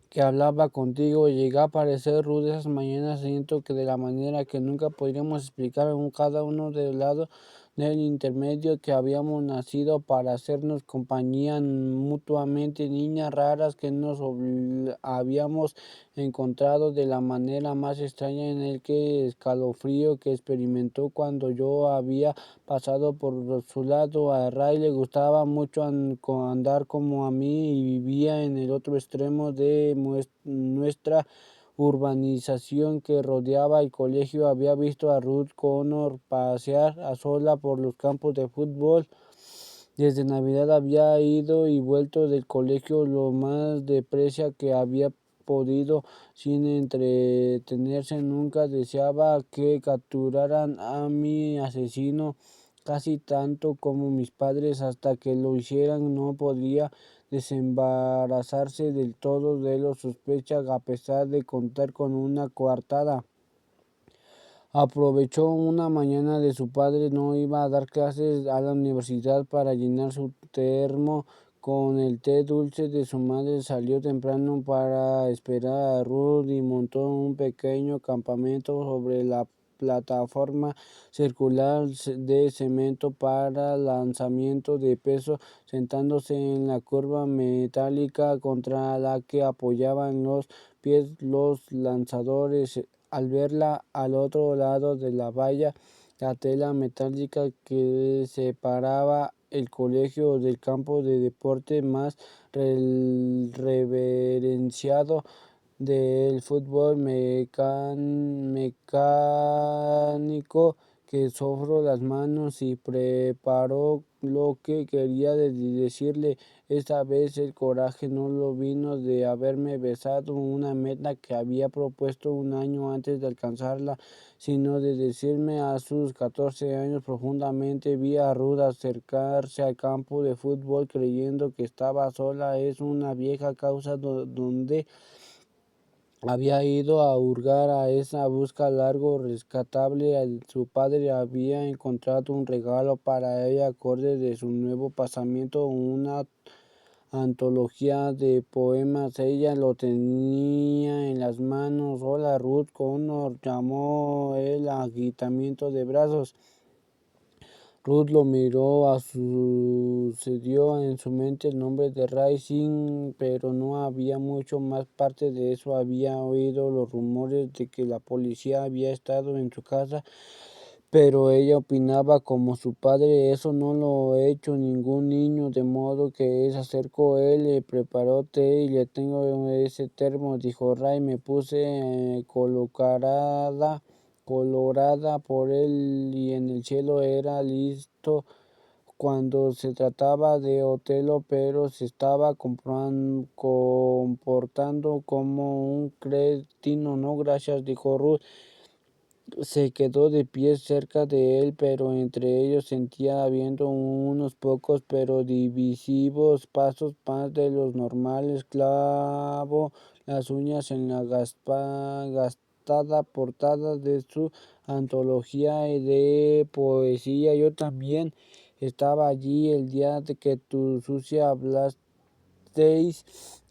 que hablaba contigo. Llegué a aparecer Ruth esas mañanas. Siento que de la manera que nunca podríamos explicar cada uno del lado del intermedio, que habíamos nacido para hacernos compañía mutuamente, niñas raras que nos habíamos encontrado de la manera más extraña. En el que escalofrío que experimentó cuando yo había pasado por su lado. A Ray le gustaba mucho andar como a mí, y vivía en el otro extremo de nuestra urbanización que rodeaba el colegio. Había visto a Ruth Connor pasear a sola por los campos de fútbol. Desde Navidad había ido y vuelto del colegio lo más deprisa que había podido, sin entretenerse. Nunca deseaba que capturaran a mi asesino casi tanto como mis padres. Hasta que lo hicieran no podía desembarazarse del todo de las sospechas, a pesar de contar con una coartada. Aprovechó una mañana de su padre no iba a dar clases a la universidad para llenar su termo con el té dulce de su madre. Salió temprano para esperar a Ruth y montó un pequeño campamento sobre la plataforma circular de cemento para lanzamiento de peso, sentándose en la curva metálica contra la que apoyaban los pies los lanzadores. Al verla al otro lado de la valla, la tela metálica que separaba el colegio del campo de deporte más reverenciado del fútbol mecánico, que sofró las manos y preparó lo que quería decirle. Esta vez el coraje no lo vino de haberme besado una meta que había propuesto un año antes de alcanzarla, sino de decirme a sus 14 años profundamente. Vi a Ruth acercarse al campo de fútbol creyendo que estaba sola. Es una vieja causa donde había ido a hurgar a esa busca largo rescatable. Su padre había encontrado un regalo para ella acorde de su nuevo pasamiento, una antología de poemas. Ella lo tenía en las manos. Hola, Ruth Connor, llamó el agitamiento de brazos. Ruth lo miró. Sucedió en su mente el nombre de Rising, pero no había mucho más. Parte de eso había oído los rumores de que la policía había estado en su casa, pero ella opinaba como su padre: eso no lo ha hecho ningún niño. De modo que se acercó él, le preparó té y le tengo ese termo, dijo Ray. Me puse colorada por él, y en el cielo era listo cuando se trataba de Otelo, pero se estaba comportando como un cretino. No, gracias, dijo Ruth. Se quedó de pie cerca de él, pero entre ellos sentía habiendo unos pocos pero divisivos pasos más de los normales. Clavó las uñas en la gastada portada de su antología de poesía. Yo también estaba allí el día de que tu sucia hablaste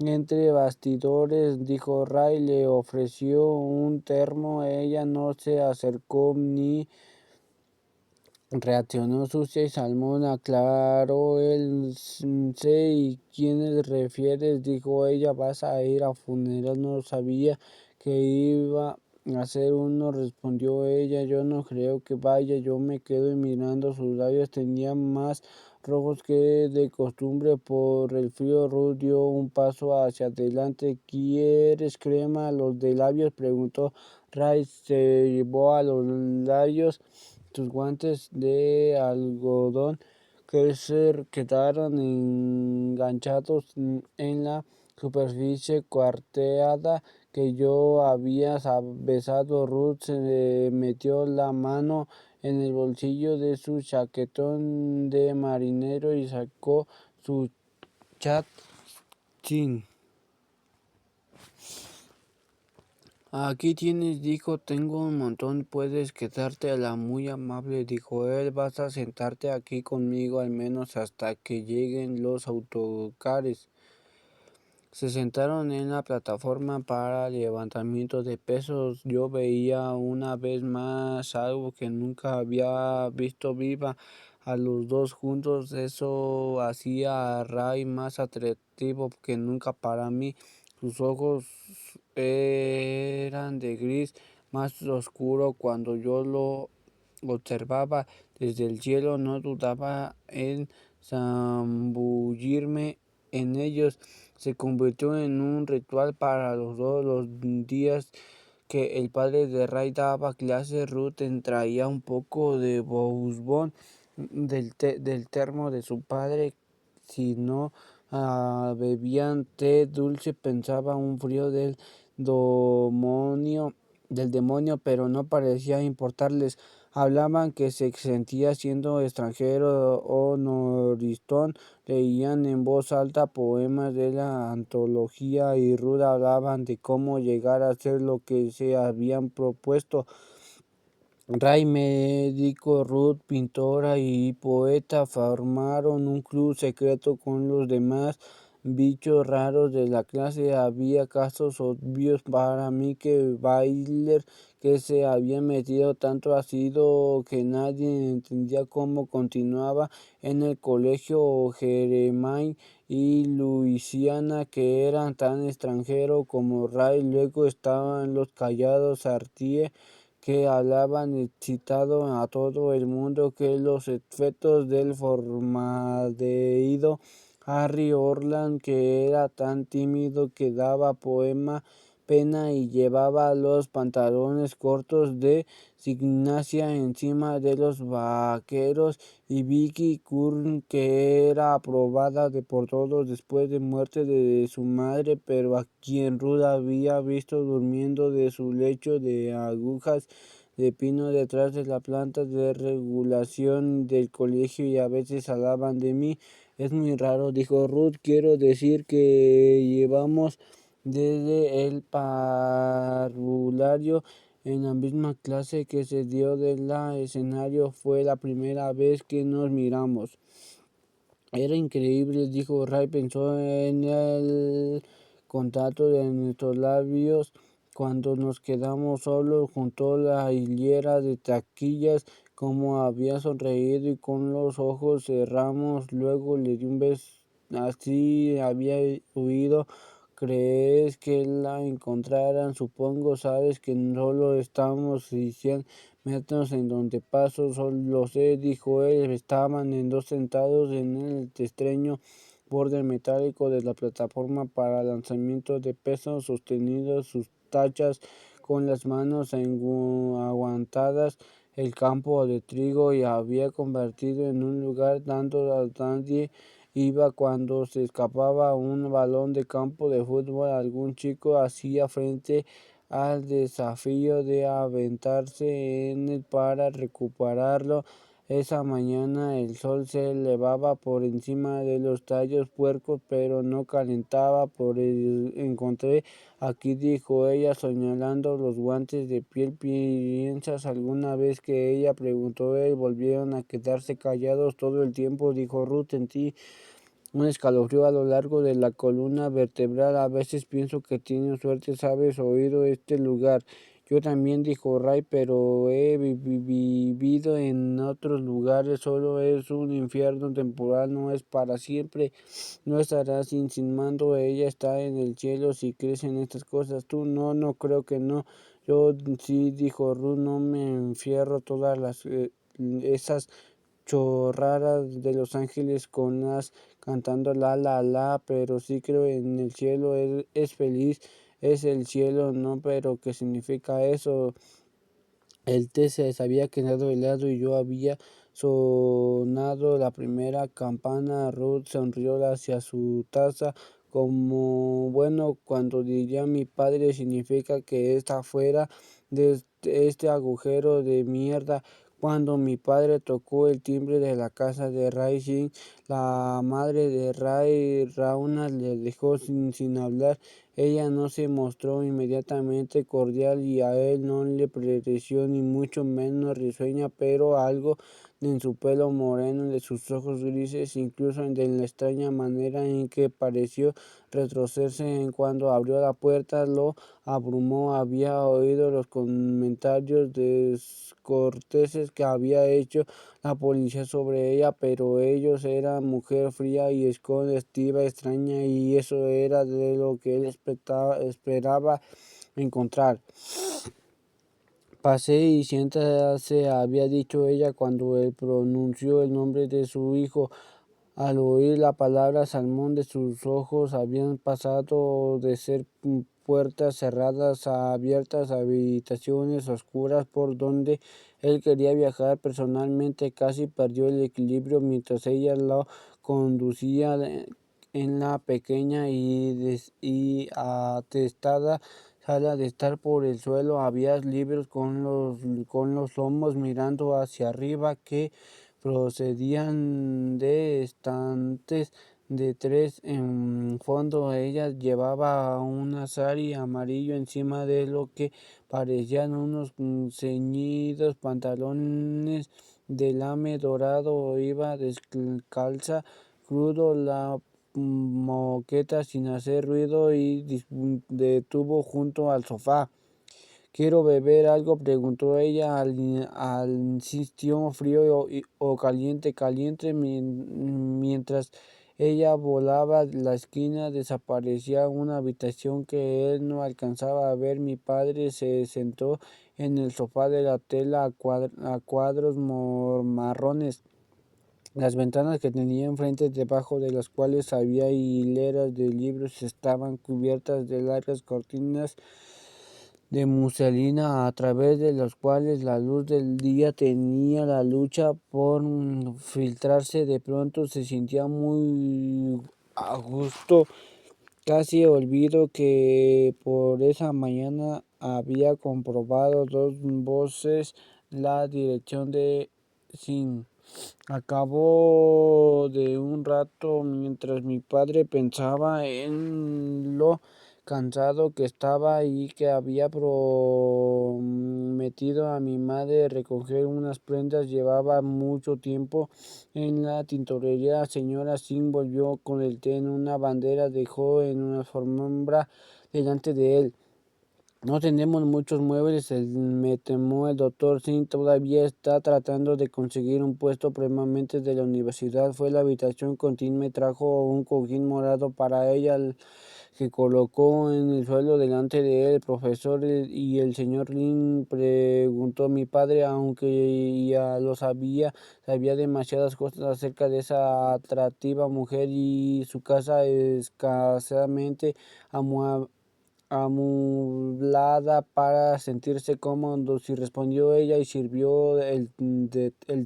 entre bastidores, dijo Ray. Le ofreció un termo. Ella no se acercó ni reaccionó. Sucia y salmón, aclaró él. Sé y quiénes refieres, dijo ella. Vas a ir a funeral. No sabía que iba a hacer uno, respondió ella. Yo no creo que vaya. Yo me quedo mirando. Sus labios tenían más rojos que de costumbre por el frío. Ruth dio un paso hacia adelante. ¿Quieres crema a los de labios?, preguntó Ray. Se llevó a los labios sus guantes de algodón, que se quedaron enganchados en la superficie cuarteada que yo había besado. Ruth se metió la mano en el bolsillo de su chaquetón de marinero y sacó su chatín. Aquí tienes, dijo. Tengo un montón. Puedes quedarte. La muy amable, dijo él. Vas a sentarte aquí conmigo al menos hasta que lleguen los autocares. se sentaron en la plataforma para levantamiento de pesos. Yo veía una vez más algo que nunca había visto viva a los dos juntos. Eso hacía a Ray más atractivo que nunca para mí. Sus ojos eran de gris más oscuro cuando yo lo observaba desde el cielo. No dudaba en zambullirme en ellos. Se convirtió en un ritual para los dos los días que el padre de Ray daba clases. Ruth traía un poco de bousbón del termo de su padre. Si no bebían té dulce, pensaba un frío demonio, del demonio, pero no parecía importarles. Hablaban que se sentía siendo extranjero o noristón. Leían en voz alta poemas de la antología y Ruth hablaban de cómo llegar a ser lo que se habían propuesto. Ray, médico, Ruth, pintora y poeta, formaron un club secreto con los demás bichos raros de la clase. Había casos obvios para mí que Baylor, que se había metido tanto ácido que nadie entendía cómo continuaba en el colegio. Jeremiah y Luisiana, que eran tan extranjeros como Ray. Luego estaban los callados Artie, que hablaban excitado a todo el mundo, que los efectos del formaldehído. Harry Orland, que era tan tímido que daba pena y llevaba los pantalones cortos de gimnasia encima de los vaqueros. Y Vicky Curl, que era aprobada por todos después de muerte de su madre, pero a quien Ruth había visto durmiendo de su lecho de agujas de pino detrás de la planta de regulación del colegio, y a veces hablaban de mí. Es muy raro, dijo Ruth. Quiero decir que llevamos desde el parvulario en la misma clase que se dio del escenario. Fue la primera vez que nos miramos. Era increíble, dijo Ray. Pensó en el contacto de nuestros labios cuando nos quedamos solos junto a la hilera de taquillas, como había sonreído y con los ojos cerramos. Luego le di un beso. Así había huido. ¿Crees que la encontraran? Supongo. Sabes que solo estamos 100 metros en donde paso. Solo lo sé, dijo él. Estaban en dos sentados en el extraño borde metálico de la plataforma para lanzamiento de peso, sosteniendo sus tachas con las manos aguantadas. El campo de trigo y había convertido en un lugar dando a nadie iba cuando se escapaba un balón de campo de fútbol. Algún chico hacía frente al desafío de aventarse en él para recuperarlo. Esa mañana el sol se elevaba por encima de los tallos puercos, pero no calentaba. Por el encontré aquí, dijo ella, señalando los guantes de piel. ¿Piensas alguna vez que ella? Preguntó él. Volvieron a quedarse callados todo el tiempo. Dijo Ruth, en ti un escalofrío a lo largo de la columna vertebral. A veces pienso que tienes suerte, ¿sabes? Oído este lugar. Yo también, dijo Ray, pero he vivido en otros lugares. Solo es un infierno temporal, no es para siempre. No estarás insinuando, ella está en el cielo. Si crees en estas cosas, tú no, no creo que no. Yo sí, dijo Ruth, no me enfierro todas esas chorradas de los ángeles con las cantando la, pero sí creo en el cielo. Es feliz, es el cielo, no, pero ¿qué significa eso? El té se había quedado helado y yo había sonado la primera campana. Ruth sonrió hacia su taza como bueno, cuando diría mi padre, significa que está fuera de este agujero de mierda. Cuando mi padre tocó el timbre de la casa de Ray Singh, la madre de Ray, Rauna, le dejó sin hablar. Ella no se mostró inmediatamente cordial y a él no le pareció ni mucho menos risueña, pero algo en su pelo moreno, de sus ojos grises, incluso de la extraña manera en que pareció retrocederse en cuando abrió la puerta, lo abrumó. Había oído los comentarios descorteses que había hecho la policía sobre ella, pero ellos eran mujer fría y estiva, extraña, y eso era de lo que él esperaba encontrar. Pase y siéntase, había dicho ella cuando él pronunció el nombre de su hijo. Al oír la palabra salmón, de sus ojos habían pasado de ser puertas cerradas a abiertas, habitaciones oscuras por donde él quería viajar personalmente. Casi perdió el equilibrio mientras ella lo conducía en la pequeña y atestada sala de estar. Por el suelo había libros con los lomos mirando hacia arriba que procedían de estantes de tres en fondo. Ella llevaba un sari amarillo encima de lo que parecían unos ceñidos pantalones de lame dorado. Iba descalza, crudo la moqueta sin hacer ruido y detuvo junto al sofá. ¿Quiero beber algo?, preguntó ella. Al insistió, frío o caliente. Caliente. Mientras ella volaba la esquina, desaparecía una habitación que él no alcanzaba a ver. Mi padre se sentó en el sofá de la tela a cuadros marrones. Las ventanas que tenía enfrente, debajo de las cuales había hileras de libros, estaban cubiertas de largas cortinas de muselina, a través de las cuales la luz del día tenía la lucha por filtrarse. De pronto se sentía muy a gusto. Casi olvidó que por esa mañana había comprobado dos veces la dirección de Sin. Acabó de un rato mientras mi padre pensaba en lo cansado que estaba y que había prometido a mi madre recoger unas prendas. Llevaba mucho tiempo en la tintorería. La señora Singh volvió con el té en una bandera, dejó en una alfombra delante de él. No tenemos muchos muebles, me temo. El doctor Singh todavía está tratando de conseguir un puesto permanente de la universidad. Fue a la habitación continua y trajo un cojín morado para ella, que colocó en el suelo delante de él. El profesor y el señor Lin, preguntó mi padre, aunque ya lo sabía demasiadas cosas acerca de esa atractiva mujer y su casa escasamente amueblada para sentirse cómodo. Si respondió ella y sirvió el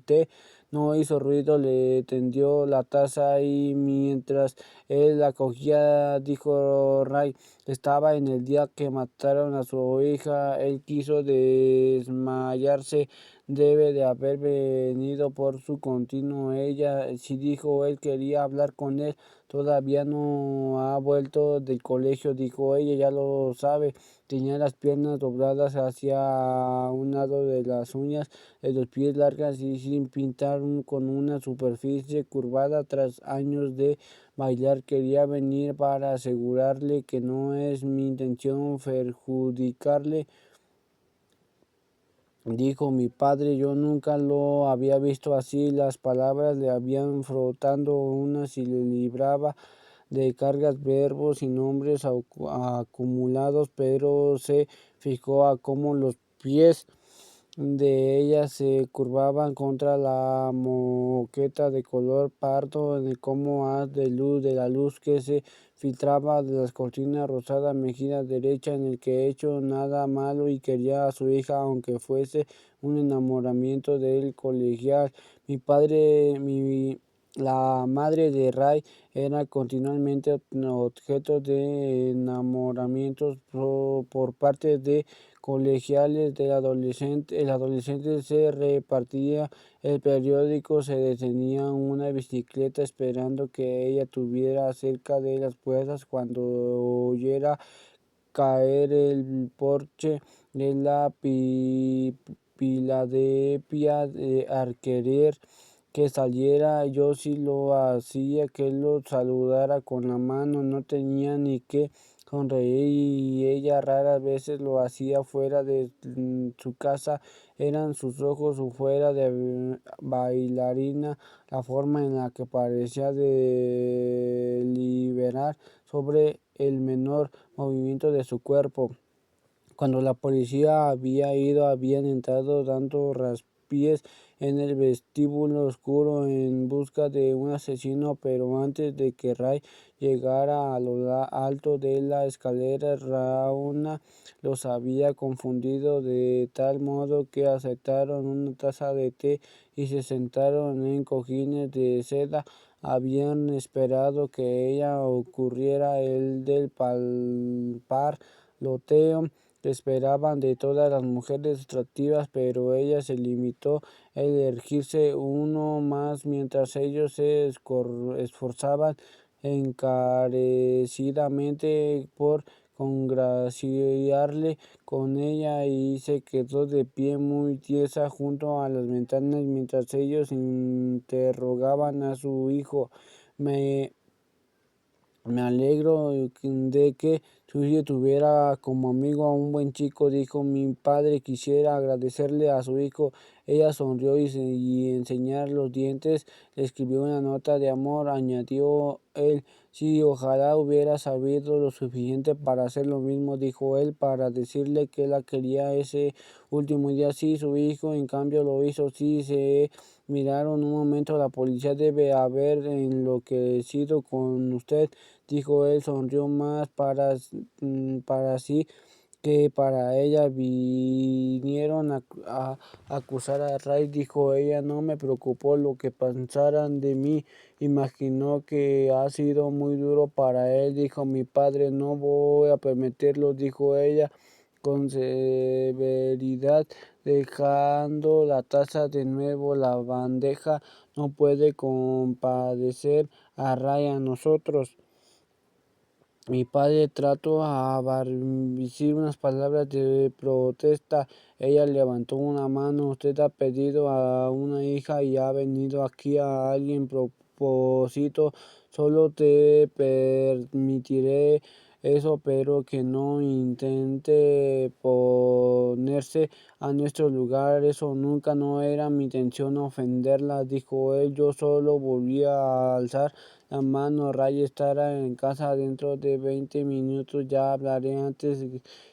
té. No hizo ruido, le tendió la taza y mientras él la cogía dijo: Ray, estaba en el día que mataron a su hija. Él quiso desmayarse. Debe de haber venido por su continuo. Ella sí, dijo. Él quería hablar con él. Todavía no ha vuelto del colegio, dijo ella. Ya lo sabe. Tenía las piernas dobladas hacia un lado de las uñas de los pies largas y sin pintar, con una superficie curvada. Tras años de bailar, quería venir para asegurarle que no es mi intención perjudicarle, dijo mi padre. Yo nunca lo había visto así. Las palabras le habían frotando unas y le libraba de cargas, verbos y nombres acumulados, pero se fijó a cómo los pies de ella se curvaban contra la moqueta de color pardo, en cómo haz de luz de la luz que se filtraba de las cortinas rosada mejilla derecha, en el que hecho nada malo y quería a su hija, aunque fuese un enamoramiento del colegial. La madre de Ray era continuamente objeto de enamoramientos por parte de colegiales del adolescente. El adolescente se repartía el periódico, se detenía en una bicicleta esperando que ella estuviera cerca de las puertas cuando oyera caer el porche de la Filadelfia al querer que saliera. Yo sí lo hacía, que lo saludara con la mano, no tenía ni que sonreír y ella raras veces lo hacía fuera de su casa. Eran sus ojos su fuera de bailarina, la forma en la que parecía deliberar sobre el menor movimiento de su cuerpo. Cuando la policía había ido, habían entrado dando traspiés en el vestíbulo oscuro en busca de un asesino, pero antes de que Ray llegara a lo alto de la escalera, Rauna los había confundido de tal modo que aceptaron una taza de té y se sentaron en cojines de seda. Habían esperado que ella ocurriera el del parloteo que esperaban de todas las mujeres atractivas, pero ella se limitó a elegirse uno más mientras ellos se esforzaban encarecidamente por congraciarle con ella, y se quedó de pie muy tiesa junto a las ventanas mientras ellos interrogaban a su hijo. Me me alegro de que Susie tuviera como amigo a un buen chico, dijo mi padre. Quisiera agradecerle a su hijo. Ella sonrió y enseñar los dientes le escribió una nota de amor, añadió él. Sí, ojalá hubiera sabido lo suficiente para hacer lo mismo, dijo él, para decirle que la quería ese último día. Sí, su hijo, en cambio, lo hizo. Sí, se miraron un momento. La policía debe haber enloquecido con usted, dijo él. Sonrió más para sí que para ella. Vinieron a acusar a Ray, dijo ella. No me preocupó lo que pensaran de mí. Imaginó que ha sido muy duro para él, dijo mi padre. No voy a permitirlo, dijo ella con severidad, dejando la taza de nuevo la bandeja. No puede compadecer a Ray a nosotros. Mi padre trató a decir unas palabras de protesta. Ella levantó una mano. Usted ha pedido a una hija y ha venido aquí a alguien propósito. Solo te permitiré eso, pero que no intente ponerse a nuestro lugar. Eso nunca, no era mi intención ofenderla, dijo él. Yo solo volví a alzar la mano. Ray estará en casa dentro de 20 minutos. Ya hablaré antes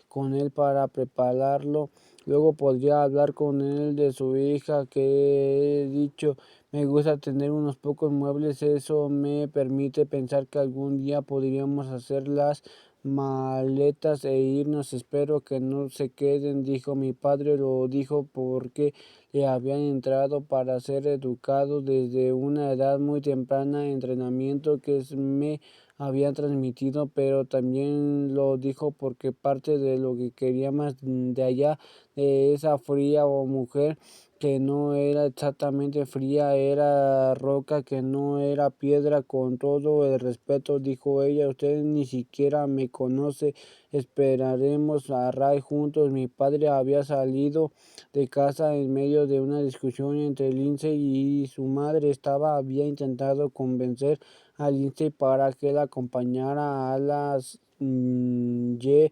con él para prepararlo. Luego podría hablar con él de su hija que he dicho. Me gusta tener unos pocos muebles. Eso me permite pensar que algún día podríamos hacer las maletas e irnos. Espero que no se queden, dijo mi padre. Lo dijo porque le habían entrado para ser educado desde una edad muy temprana, entrenamiento que me habían transmitido, pero también lo dijo porque parte de lo que quería más de allá de esa fría o mujer que no era exactamente fría, era roca, que no era piedra. Con todo el respeto, dijo ella, usted ni siquiera me conoce. Esperaremos a Ray juntos. Mi padre había salido de casa en medio de una discusión entre Lindsay y su madre. Había intentado convencer a Lindsay para que la acompañara a las YMK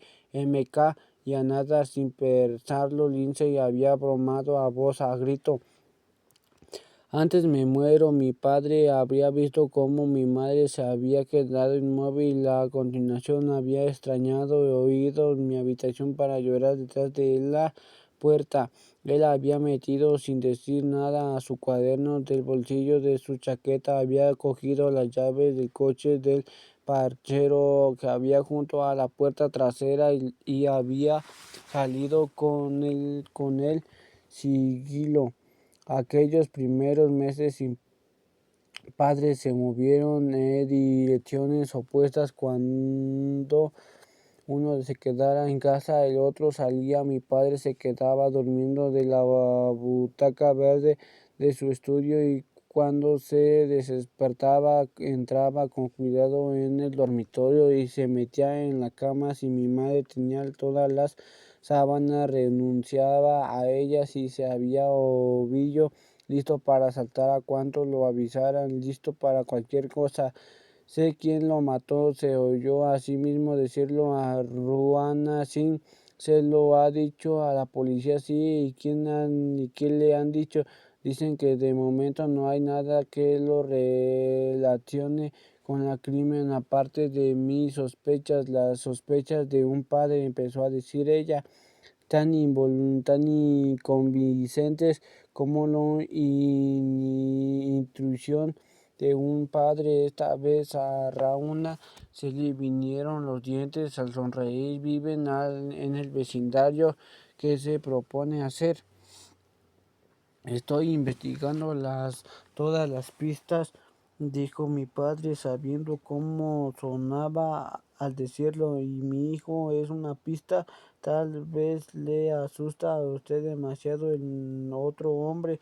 y a nada sin pensarlo. Lindsay había bromado a voz a grito. Antes me muero. Mi padre habría visto cómo mi madre se había quedado inmóvil. A continuación había extrañado oído en mi habitación para llorar detrás de la puerta. Él había metido sin decir nada a su cuaderno del bolsillo de su chaqueta. Había cogido las llaves del coche del parchero que había junto a la puerta trasera y había salido con el sigilo. Aquellos primeros meses sin padre se movieron en direcciones opuestas. Cuando uno se quedara en casa, el otro salía. Mi padre se quedaba durmiendo de la butaca verde de su estudio y cuando se despertaba entraba con cuidado en el dormitorio y se metía en la cama. Si mi madre tenía todas las sábanas, renunciaba a ellas y se había ovillo listo para saltar a cuanto lo avisaran, listo para cualquier cosa. Sé quién lo mató, se oyó a sí mismo decirlo a Ruana Singh. Se lo ha dicho a la policía, sí. ¿Y qué le han dicho? Dicen que de momento no hay nada que lo relacione con el crimen, aparte de mis sospechas, las sospechas de un padre, empezó a decir ella, tan inconvincentes como la intrusión de un padre. Esta vez a Rauna se le vinieron los dientes al sonreír. Viven en el vecindario que se propone hacer. Estoy investigando todas las pistas, dijo mi padre, sabiendo cómo sonaba al decirlo. Y mi hijo es una pista. Tal vez le asusta a usted demasiado el otro hombre,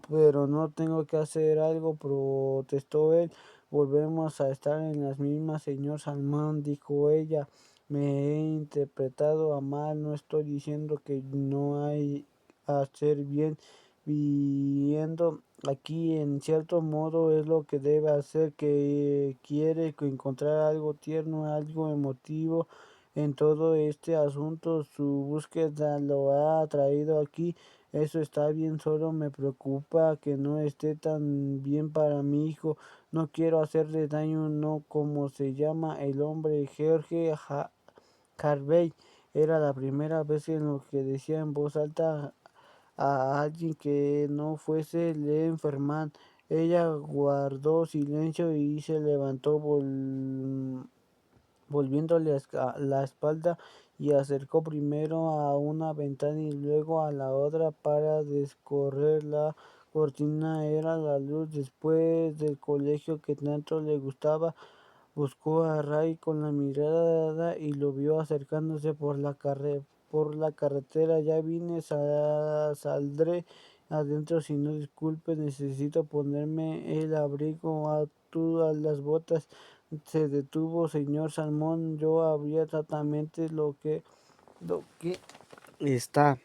pero no tengo que hacer algo, protestó él. Volvemos a estar en las mismas, señor Salmón, dijo ella. Me he interpretado a mal, no estoy diciendo que no hay hacer bien viviendo aquí, en cierto modo es lo que debe hacer, que quiere encontrar algo tierno, algo emotivo en todo este asunto. Su búsqueda lo ha traído aquí. Eso está bien, solo me preocupa que no esté tan bien para mi hijo. No quiero hacerle daño. No, como se llama el hombre, George Harvey. Era la primera vez en lo que decía en voz alta a alguien que no fuese Lenferman. Ella guardó silencio y se levantó volviéndole la espalda y acercó primero a una ventana y luego a la otra para descorrer la cortina. Era la luz después del colegio que tanto le gustaba. Buscó a Ray con la mirada y lo vio acercándose por la carretera. Ya vine, saldré adentro si no disculpe, necesito ponerme el abrigo, a todas las botas. Se detuvo, señor Salmón, yo habría exactamente lo que está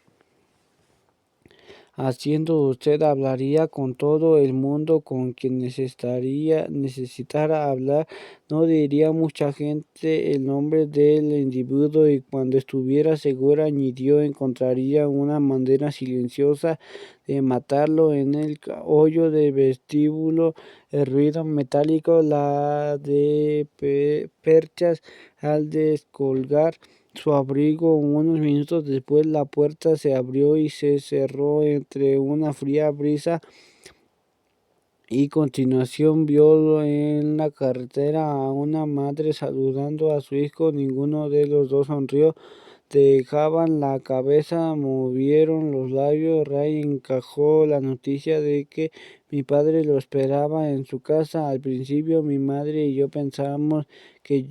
haciendo usted. Hablaría con todo el mundo con quien necesitara hablar. No diría a mucha gente el nombre del individuo y cuando estuviera segura, añadió, encontraría una manera silenciosa de matarlo. En el hoyo del vestíbulo, el ruido metálico, la de perchas al descolgar su abrigo. Unos minutos después la puerta se abrió y se cerró entre una fría brisa y continuación vio en la carretera a una madre saludando a su hijo. Ninguno de los dos sonrió. Dejaban la cabeza, movieron los labios. Ray encajó la noticia de que mi padre lo esperaba en su casa. Al principio mi madre y yo pensamos que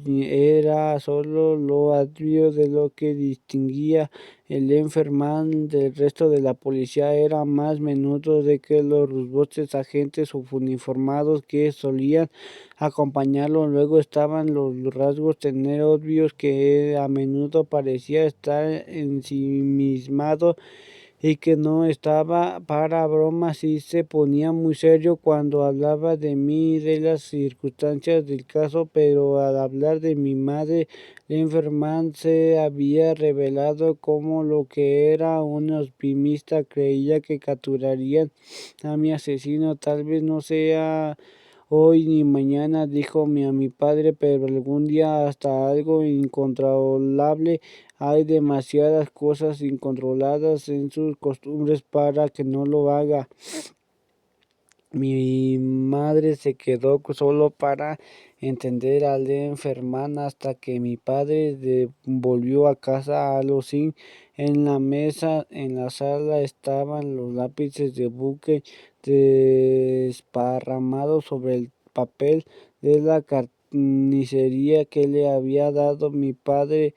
era solo lo atrio de lo que distinguía el enfermán del resto de la policía. Era más menudo de que los rubosos agentes uniformados que solían acompañarlo. Luego estaban los rasgos tener obvios, que a menudo parecía estar ensimismado y que no estaba para bromas y se ponía muy serio cuando hablaba de mí y de las circunstancias del caso, pero al hablar de mi madre, Lenferman se había revelado como lo que era un optimista. Creía que capturarían a mi asesino, tal vez no sea hoy ni mañana, dijo a mi padre, pero algún día hasta algo incontrolable. Hay demasiadas cosas incontroladas en sus costumbres para que no lo haga. Mi madre se quedó solo para entender al enfermán hasta que mi padre volvió a casa. A los cinco en la mesa en la sala estaban los lápices de buque desparramados sobre el papel de la carnicería que le había dado mi padre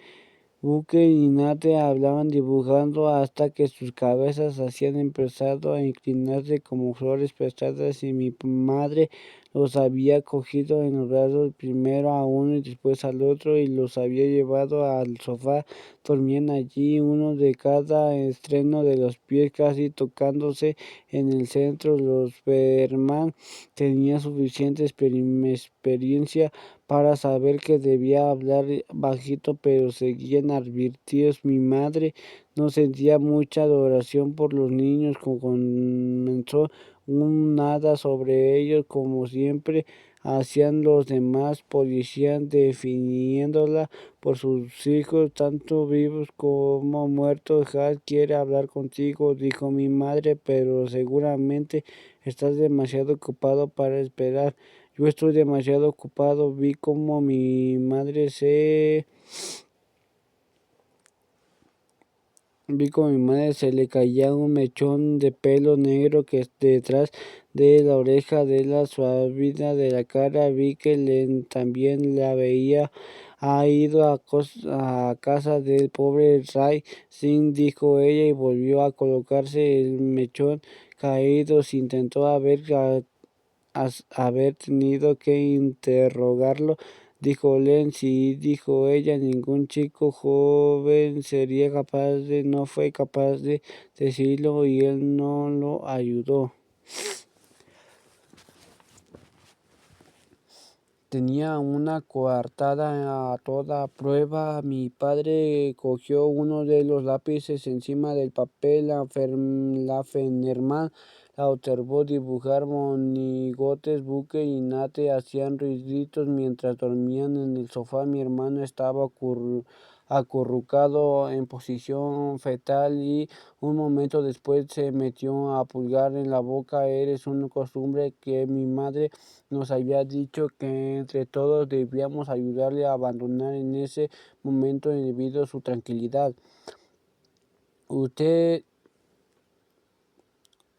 Buque y Nate hablaban dibujando hasta que sus cabezas hacían empezado a inclinarse como flores pesadas y mi madre los había cogido en los brazos primero a uno y después al otro y los había llevado al sofá. Dormían allí, uno de cada extremo de los pies casi tocándose en el centro. Los Berman tenían suficiente experiencia para saber que debía hablar bajito, pero seguían advertidos. Mi madre no sentía mucha adoración por los niños, comenzó un nada sobre ellos, como siempre hacían los demás policías, definiéndola por sus hijos, tanto vivos como muertos. Hal quiere hablar contigo, dijo mi madre, pero seguramente estás demasiado ocupado para esperar. Yo estoy demasiado ocupado. Vi como mi madre se le caía un mechón de pelo negro que detrás de la oreja, de la suavidad de la cara. Vi que también la había ido a casa del pobre Ray Singh, dijo ella, y volvió a colocarse el mechón caído. Se intentó haber tenido que interrogarlo, dijo Len. Sí, dijo ella, ningún chico joven sería capaz no fue capaz de decirlo y él no lo ayudó. Tenía una coartada a toda prueba. Mi padre cogió uno de los lápices encima del papel. La Fenerman la observó dibujar monigotes. Buque y Nate hacían ruiditos mientras dormían en el sofá. Mi hermano estaba acurrucado en posición fetal y un momento después se metió a pulgar en la boca. Eres una costumbre que mi madre nos había dicho que entre todos debíamos ayudarle a abandonar en ese momento debido a su tranquilidad.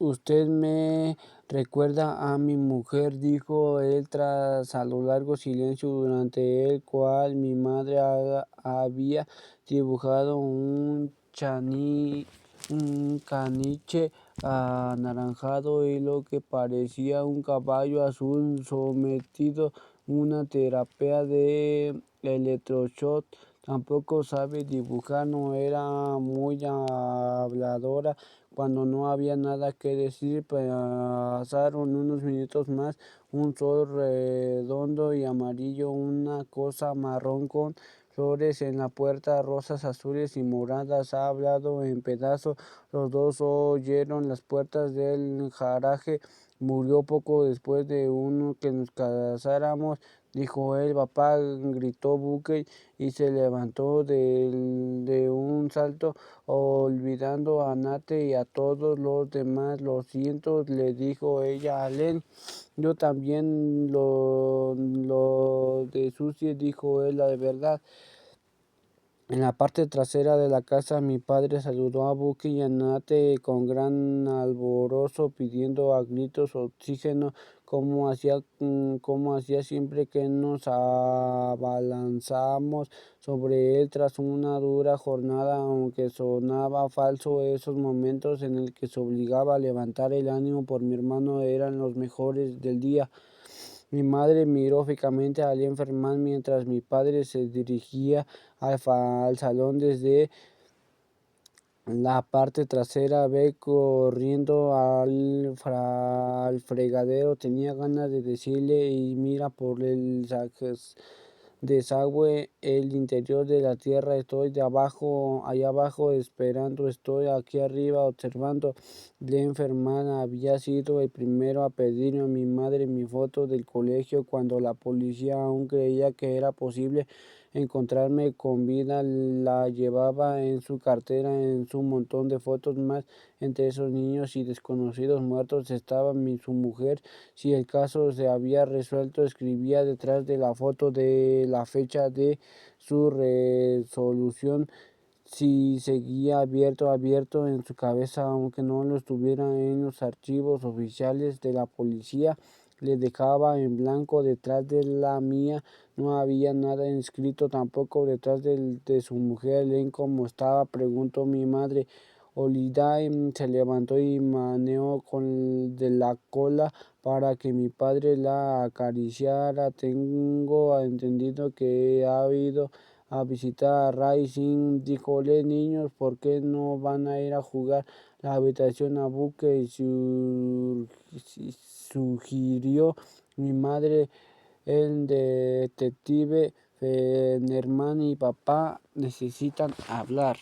Usted me recuerda a mi mujer, dijo él tras a lo largo silencio durante el cual mi madre había dibujado un caniche anaranjado y lo que parecía un caballo azul sometido a una terapia de electroshock. Tampoco sabe dibujar, no era muy habladora. Cuando no había nada que decir, pasaron unos minutos más. Un sol redondo y amarillo, una cosa marrón con flores en la puerta, rosas azules y moradas. Ha hablado en pedazos. Los dos oyeron las puertas del garaje. Murió poco después de uno que nos casáramos, dijo él. Papá, gritó Buque y se levantó de un salto, olvidando a Nate y a todos los demás. Lo siento, le dijo ella a Len. Yo también lo de Susie, dijo él, la verdad. En la parte trasera de la casa, mi padre saludó a Bucky y a Nate con gran alborozo, pidiendo a gritos oxígeno, como hacía siempre que nos abalanzamos sobre él tras una dura jornada. Aunque sonaba falso, esos momentos en el que se obligaba a levantar el ánimo por mi hermano eran los mejores del día. Mi madre miró fijamente a Alien Ferman mientras mi padre se dirigía al salón desde la parte trasera. Ve corriendo al fregadero. Tenía ganas de decirle y mira por el desagüe el interior de la tierra. Estoy allá abajo esperando. Estoy aquí arriba observando. Glenn Ferman había sido el primero a pedirme a mi madre mi foto del colegio cuando la policía aún creía que era posible encontrarme con vida. La llevaba en su cartera, en su montón de fotos más. Entre esos niños y desconocidos muertos estaba su mujer. Si el caso se había resuelto, escribía detrás de la foto de la fecha de su resolución. Si seguía abierto en su cabeza, aunque no lo estuviera en los archivos oficiales de la policía. le dejaba en blanco. Detrás de la mía no había nada escrito, tampoco detrás de su mujer. Leen cómo estaba, preguntó mi madre. Holiday se levantó y meneó de la cola para que mi padre la acariciara. Tengo entendido que ha ido a visitar a Rising. Díjole, niños, ¿por qué no van a ir a jugar la habitación a buque? Sugirió mi madre. El detective Nerman y papá necesitan hablar.